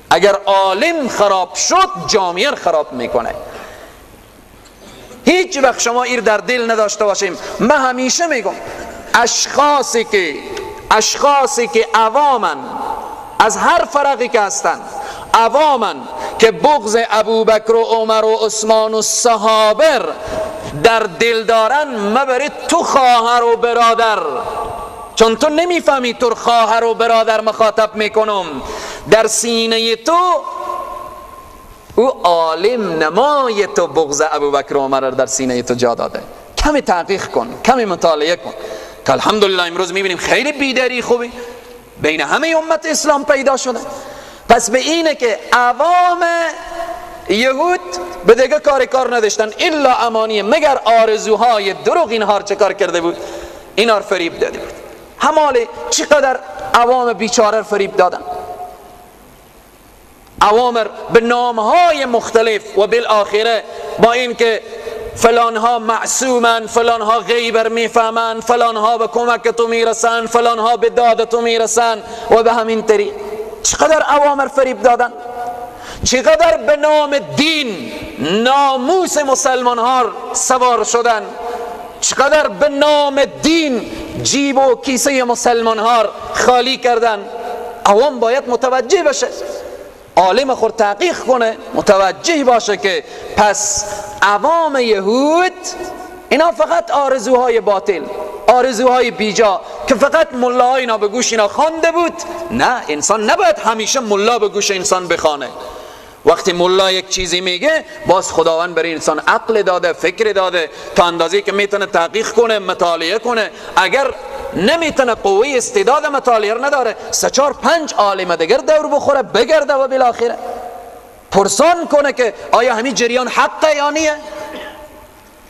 اگر عالم خراب شد جامعه خراب میکنه. هیچ وقت شما ایر در دل نداشته باشیم. من همیشه میگم اشخاصی که عوامن، از هر فرقی که هستن عوامن، که بغض ابوبکر و عمر و عثمان و صحابه در دل دارن، مبرید تو خواهر و برادر، چون تو نمیفهمی تو خواهر و برادر مخاطب میکنم. در سینه تو او عالم نمای تو بغض ابوبکر و عمر در سینه تو جا داده. کمی تحقیق کن، کمی مطالعه کن که الحمدلله امروز میبینیم خیلی بیداری خوبی بین همه امت اسلام پیدا شده. پس به اینه که عوام یهود به دیگه کار نداشتن الا امانیه، مگر آرزوهای دروغ اینها چه کار کرده بود؟ اینا رو فریب داده بود. هماله چقدر عوام بیچاره فریب دادن. عوام به نامهای مختلف و بالاخره با این که فلانها معصومن، فلانها غیبر میفهمن، فلانها به کمک تو میرسن، فلانها به داد تو میرسن و به همین طریق چقدر عوام فریب دادن. چقدر به نام دین ناموس مسلمان ها سوار شدن. چقدر به نام دین جیب و کیسه مسلمان ها خالی کردن. عوام باید متوجه بشه، عالم خود تحقیق کنه، متوجه باشه که پس عوام یهود اینا فقط آرزوهای باطل، آرزوهای بیجا که فقط ملاها اینا به گوش اینا خوانده بود. نه، انسان نباید همیشه ملا به گوش انسان بخوانه. وقتی ملا یک چیزی میگه باز خداوند برای انسان عقل داده، فکر داده، تا اندازه‌ای که میتونه تحقیق کنه، مطالعه کنه. اگر نمیتونه قوه استعداد مطالعه نداره، 3-4-5 عالم دیگر دور بخوره بگرده و بالاخره پرسان کنه که آیا همین جریان حقه یا نیه؟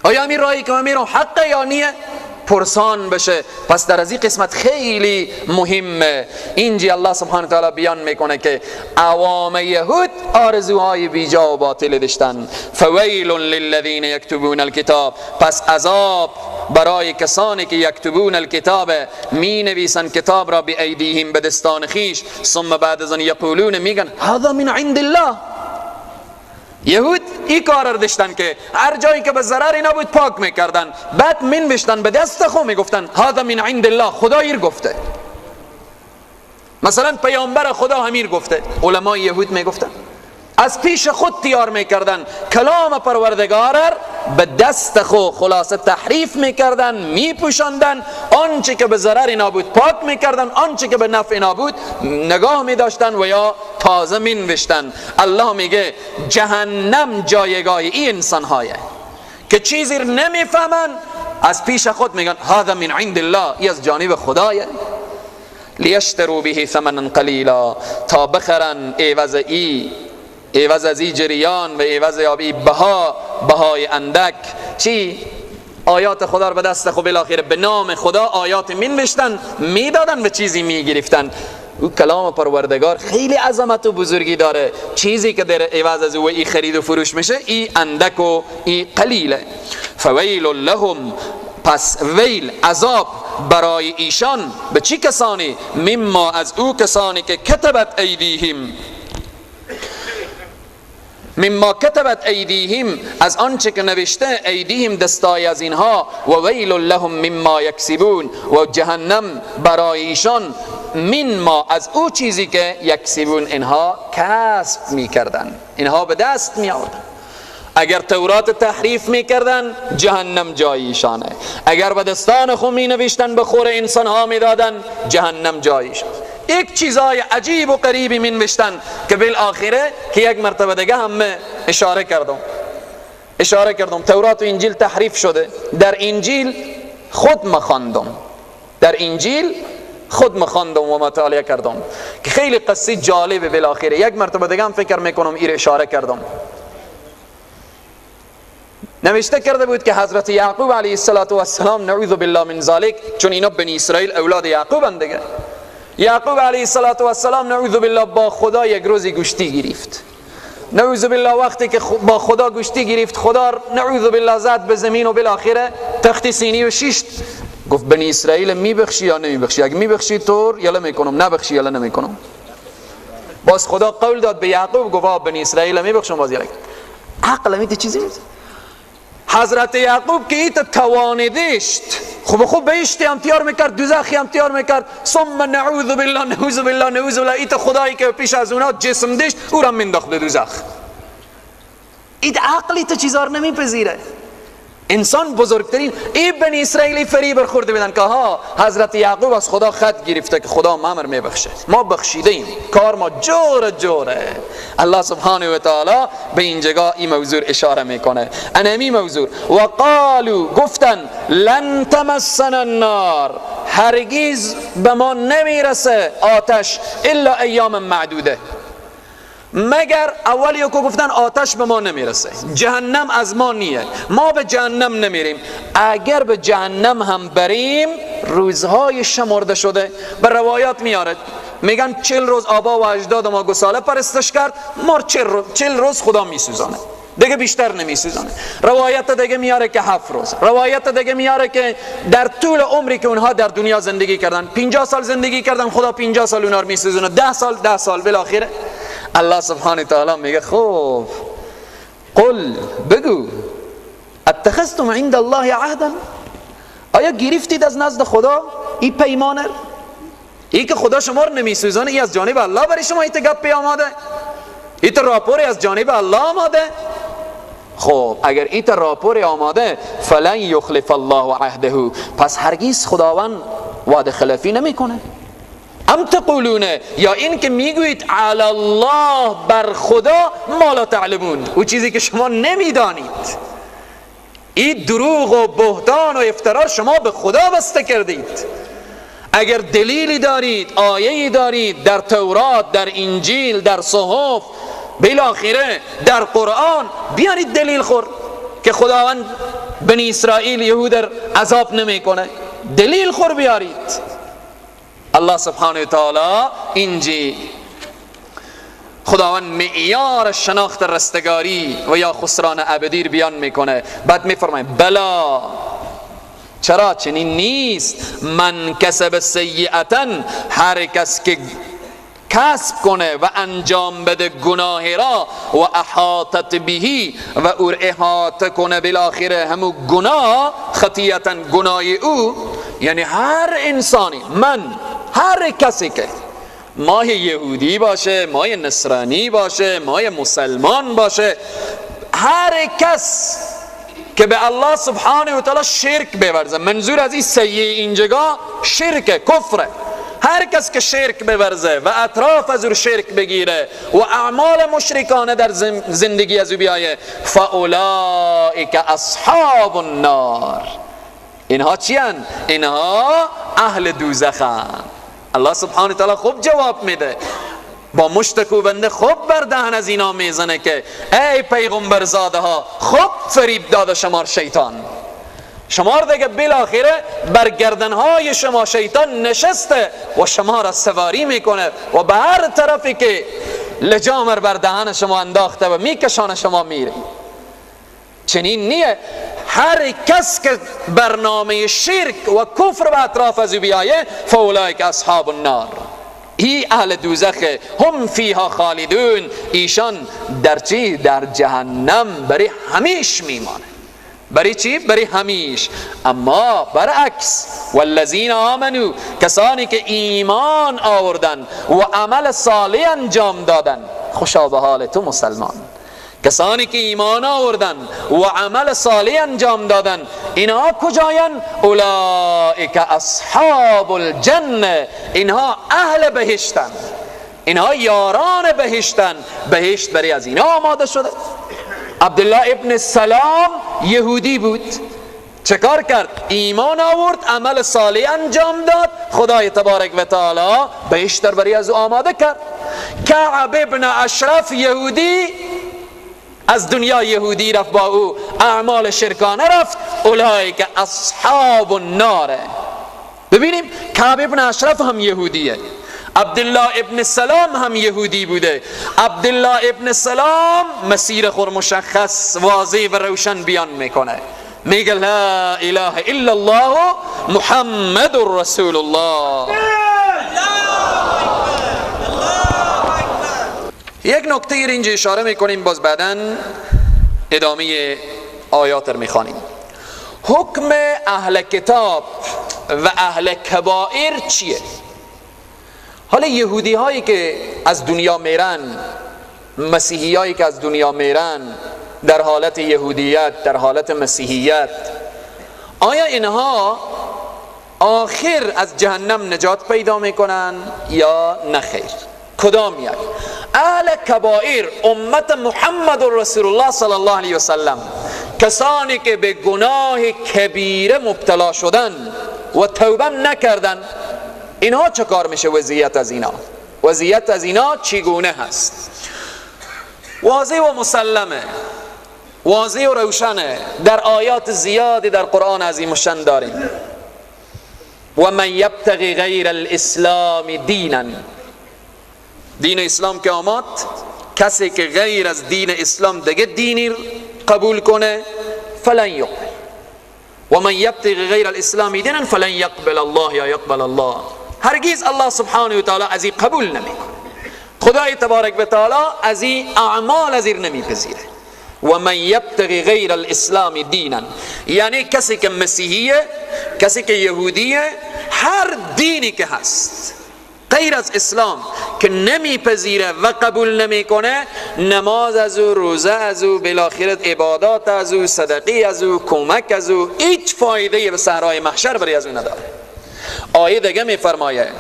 آیا همین راهی که من میرم حقه یا نیه؟ پرسان بشه. پس در از این قسمت خیلی مهمه. اینجا الله سبحانه تعالی بیان میکنه که عوام یهود آرزوهای بیجا و باطل داشتن. فویل للذین یکتبون الکتاب، پس عذاب برای کسانی که یکتبون الکتاب، می نویسن کتاب را به ایدیهم، به دستان خیش، ثم بعد از آن یقولون، میگن هذا من عند الله. یهود این کار را داشتن که هر جایی که به ضرری نبود پاک میکردن، بعد منوشتن به دست خود میگفتن هذا من عند الله، خدا ایر گفته. مثلا پیامبر خدا همین گفته. علمای یهود میگفتن از پیش خود تیار میکردن کلام پروردگار به دست خود خلاصه تحریف میکردن، میپوشاندن، آنچه که به ضرر نبود پاک میکردن، آنچه که به نفع نبود نگاه میداشتن و یا تازه مینوشتن. الله میگه جهنم جایگاه این انسان‌هایه که چیزی رو نمیفهمن، از پیش خود میگن هذا من عند الله، این از جانب خدایه. لیشتروا به ثمنا قلیلا، تا بخرن عوض از این جریان و عوض یابی بهای اندک. چی؟ آیات خدا رو به دست خود بالاخره به نام خدا آیات منوشتن، میدادن و چیزی میگرفتن. او کلام پروردگار خیلی عظمت و بزرگی داره. چیزی که در عوض از او ای خرید و فروش میشه ای اندک و ای قلیله. فویل لهم، پس ویل عذاب برای ایشان. به چی کسانی؟ مما، از او کسانی که کتبت ایدیهم، مما کتبت ایدیهم، از آنچه که نوشته ایدیهم دستای از اینها، و ویل لهم مما یکسبون، و جهنم برای ایشان من ما، از او چیزی که یکسبون اینها کسب میکردن، اینها به دست میآوردن. اگر تورات تحریف میکردن جهنم جای ایشانه، اگر به دستان خود می نوشتن به خور انسان ها میدادن جهنم جای ایشان. یک چیزای عجیب و غریبی می نوشتن که بالاخره که یک مرتبه دیگه هم اشاره کردم تورات و انجیل تحریف شده. در انجیل خود مخواندم و مطالعه کردم که خیلی قصه جالبه. بالاخره یک مرتبه دیگه هم فکر میکنم این اشاره کردم. نوشته کرده بود که حضرت یعقوب علیه السلام نعوذ بالله من ذلک، چون اینا بنی اسرائیل اولاد یعقوب اند دیگه، یعقوب علیه السلام نعوذ بالله با خدا یک روزی گشتی گرفت. نعوذ بالله وقتی که با خدا گشتی گرفت، خدا نعوذ بالله زد به زمین و بالاخره تخت سینی و شیشت. گفت بنی اسرائیل میبخشی یا نمیبخشی؟ اگه میبخشی طور یلا میکنم، نبخشی یلا نمیکنم. باز خدا قول داد به یعقوب، گفت بنی اسرائیل میبخشم. باز یلا عقل میت چیزی نیست. حضرت یعقوب که ایت توانیدشت خوب بهشت امتیار میکرد، دوزخی امتیار میکرد، ثم نعوذ بالله ایت خدایی که پیش از اونا جسم داشت او را منداخت به دوزخ. ایت عقلی تا چیزار نمیپذیره. انسان بزرگترین بنی اسرائیلی فریب خورده بودن که ها حضرت یعقوب از خدا خط گرفته که خدا مامر میبخشه، ما بخشیده ایم، کار ما جوره. الله سبحانه و تعالی به این جگاه این موضوع اشاره میکنه. انمی موضوع و قالو گفتن لن تمسنا النار، هرگز به ما نمیرسه آتش الا ایام معدوده، مگر اولی که گفتن آتش به ما نمیرسه، جهنم از ما نیه، ما به جهنم نمیریم. اگر به جهنم هم بریم روزهای شمرده شده. به روایات میارد میگن 40 روز آبا و اجداد ما گساله پرستش کرد، ما 40 روز خدا میسوزانه دیگه، بیشتر نمیسوزانه. روایت دیگه میاره که 7 روز، روایت دیگه میاره که در طول عمری که اونها در دنیا زندگی کردن 50 سال زندگی کردن، خدا 50 سال اونها رو میسوزونه، 10 سال بالاخره الله سبحانه تعالی میگه خب قل بگو اتخذتم عند الله عهدا، آیا گرفتید از نزد خدا این پیمانه؟ این که خدا شما رو نمیسوزانه، این از جانب الله برای شما ایت گپ آماده، ایت راپوری از جانب الله آماده. خب اگر ایت راپوری آماده فلن یخلف الله عهده، پس هرگز خداوند وعده خلافی نمیکنه. ام تقولون، یا این که میگویید علی الله، بر خدا ما لا تعلمون، او چیزی که شما نمیدانید. این دروغ و بهتان و افترا شما به خدا بسته کردید. اگر دلیلی دارید، آیه‌ای دارید در تورات، در انجیل، در صحف، بالاخره در قرآن، بیارید دلیل خور که خداوند بنی اسرائیل یهود عذاب نمیکنه، دلیل خور بیارید. الله سبحانه و تعالی اینجی خداوند معیار شناخت رستگاری و یا خسران ابدی بیان میکنه. بعد میفرماید بلا، چرا چنین نیست، من کسب سیئتا، هر کس که کسب کنه و انجام بده گناه را، و احاطت بهی و او احاطه کنه بالاخره همو گناه، خطیئتا گناه او، یعنی هر انسانی، هر کسی که ماه یهودی باشه، ماه نصرانی باشه، ماه مسلمان باشه، هر کس که به الله سبحانه و تعالی شرک بورزه، منظور از این سیئه اینجا شرک، کفر، هر کس که شرک بورزه و اطراف از او شرک بگیره و اعمال مشرکانه در زندگی از او بیایه، فاولئک اصحاب النار، اینها چی هستند؟ اینها اهل دوزخند. الله سبحانه تعالی خوب جواب میده، با مشت کوبنده خوب بر دهن از اینا میزنه که ای پیغمبر زاده ها، خوب فریب داده شما شیطان، شما دیگه بالاخره بر گردنهای شما شیطان نشسته و شما را سواری میکنه و به هر طرفی که لجامر بر دهن شما انداخته و میکشانه شما میره. چنین نیه، هر کس که برنامه شرک و کفر به اطراف از بیایه، فاولئک اصحاب النار، ای اهل دوزخه، هم فیها خالدون، ایشان در چی؟ در جهنم برای همیش میمانه. برای چی؟ برای همیش. اما برعکس والذین آمنو، کسانی که ایمان آوردن و عمل صالح انجام دادن، خوشا به حال تو مسلمان کسانی که ایمان آوردن و عمل صالح انجام دادن، اینها کجاین؟ اولئک اصحاب الجنه، اینها اهل بهشتن، اینها یاران بهشتن، بهشت برای از اینها آماده شده. عبدالله ابن سلام یهودی بود، چه کار کرد؟ ایمان آورد، عمل صالح انجام داد، خدای تبارک و تعالی بهشت برای از او آماده کرد. کعب ابن اشرف یهودی از دنیا یهودی رفت، با او اعمال شرکانه رفت، اولئک اصحاب النار. ببینیم کعب ابن اشرف هم یهودیه، عبدالله ابن سلام هم یهودی بوده. عبدالله ابن سلام مسیر خور مشخص واضح و روشن بیان میکنه، میگه لا اله الا الله محمد رسول الله. یک نکته اینجا اشاره میکنیم، باز بعداً ادامه آیات رو میخوانیم. حکم اهل کتاب و اهل کبائر چیه؟ حالا یهودی هایی که از دنیا میرن، مسیحی هایی که از دنیا میرن در حالت یهودیت، در حالت مسیحیت، آیا اینها آخر از جهنم نجات پیدا میکنن یا نخیر؟ کدام یک؟ اهل کبائر، امت محمد رسول الله صلی الله علیه وسلم، کسانی که به گناه کبیره مبتلا شدن و توبه نکردن، اینها چه کار میشه؟ وضعیت از اینا، وضعیت از اینا چگونه هست؟ واضح و مسلمه، واضح و روشنه، در آیات زیادی در قرآن عظیم الشان داریم. و من یبتغی غیر الاسلام دینا، دین اسلام که آمد، کسی که غیر از دین اسلام دیگه دینی قبول کنه فلن یقبل، و من یبتغی غیر الاسلام دینا فلن یقبل الله یا یقبل الله، هرگز الله سبحانه و تعالی از این قبول نمیکنه. خدای تبارک و تعالی از این اعمال از این نمیپذیره. و من یبتغی غیر الاسلام دینا، یعنی کسی که مسیحیه، کسی که یهودیه، هر دینی که هست غیر از اسلام که نمیپذیره و قبول نمیکنه، نماز از او، روزه از او، بالاخره عبادات از او، صدقه از او، کمک از او، هیچ فایده به صحرای محشر برای از او نداره. آیه دیگه میفرمایه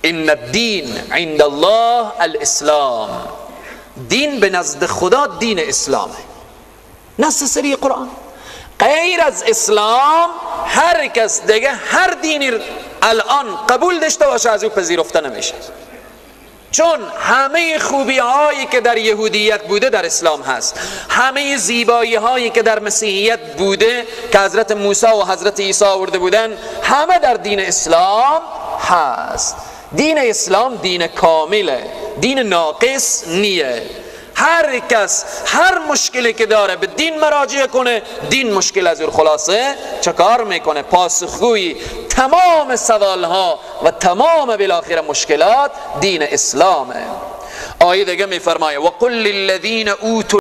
ان الدین عند الله الاسلام، دین به نزد خدا دین اسلامه، نص سری قرآن. غیر از اسلام هر کس دیگه هر دینی الان قبول داشته باشه از او پذیرفته نمیشه، چون همه خوبی هایی که در یهودیت بوده در اسلام هست، همه زیبایی هایی که در مسیحیت بوده که حضرت موسی و حضرت عیسی آورده بودن، همه در دین اسلام هست. دین اسلام دین کامله، دین ناقص نیه. هر کس هر مشکلی که داره به دین مراجعه کنه، دین مشکل از اون خلاصه چه کار میکنه؟ پاسخگوی تمام سوالها و تمام بالاخره مشکلات دین اسلامه. آیه دیگه میفرمایه و قل للذین اوتوا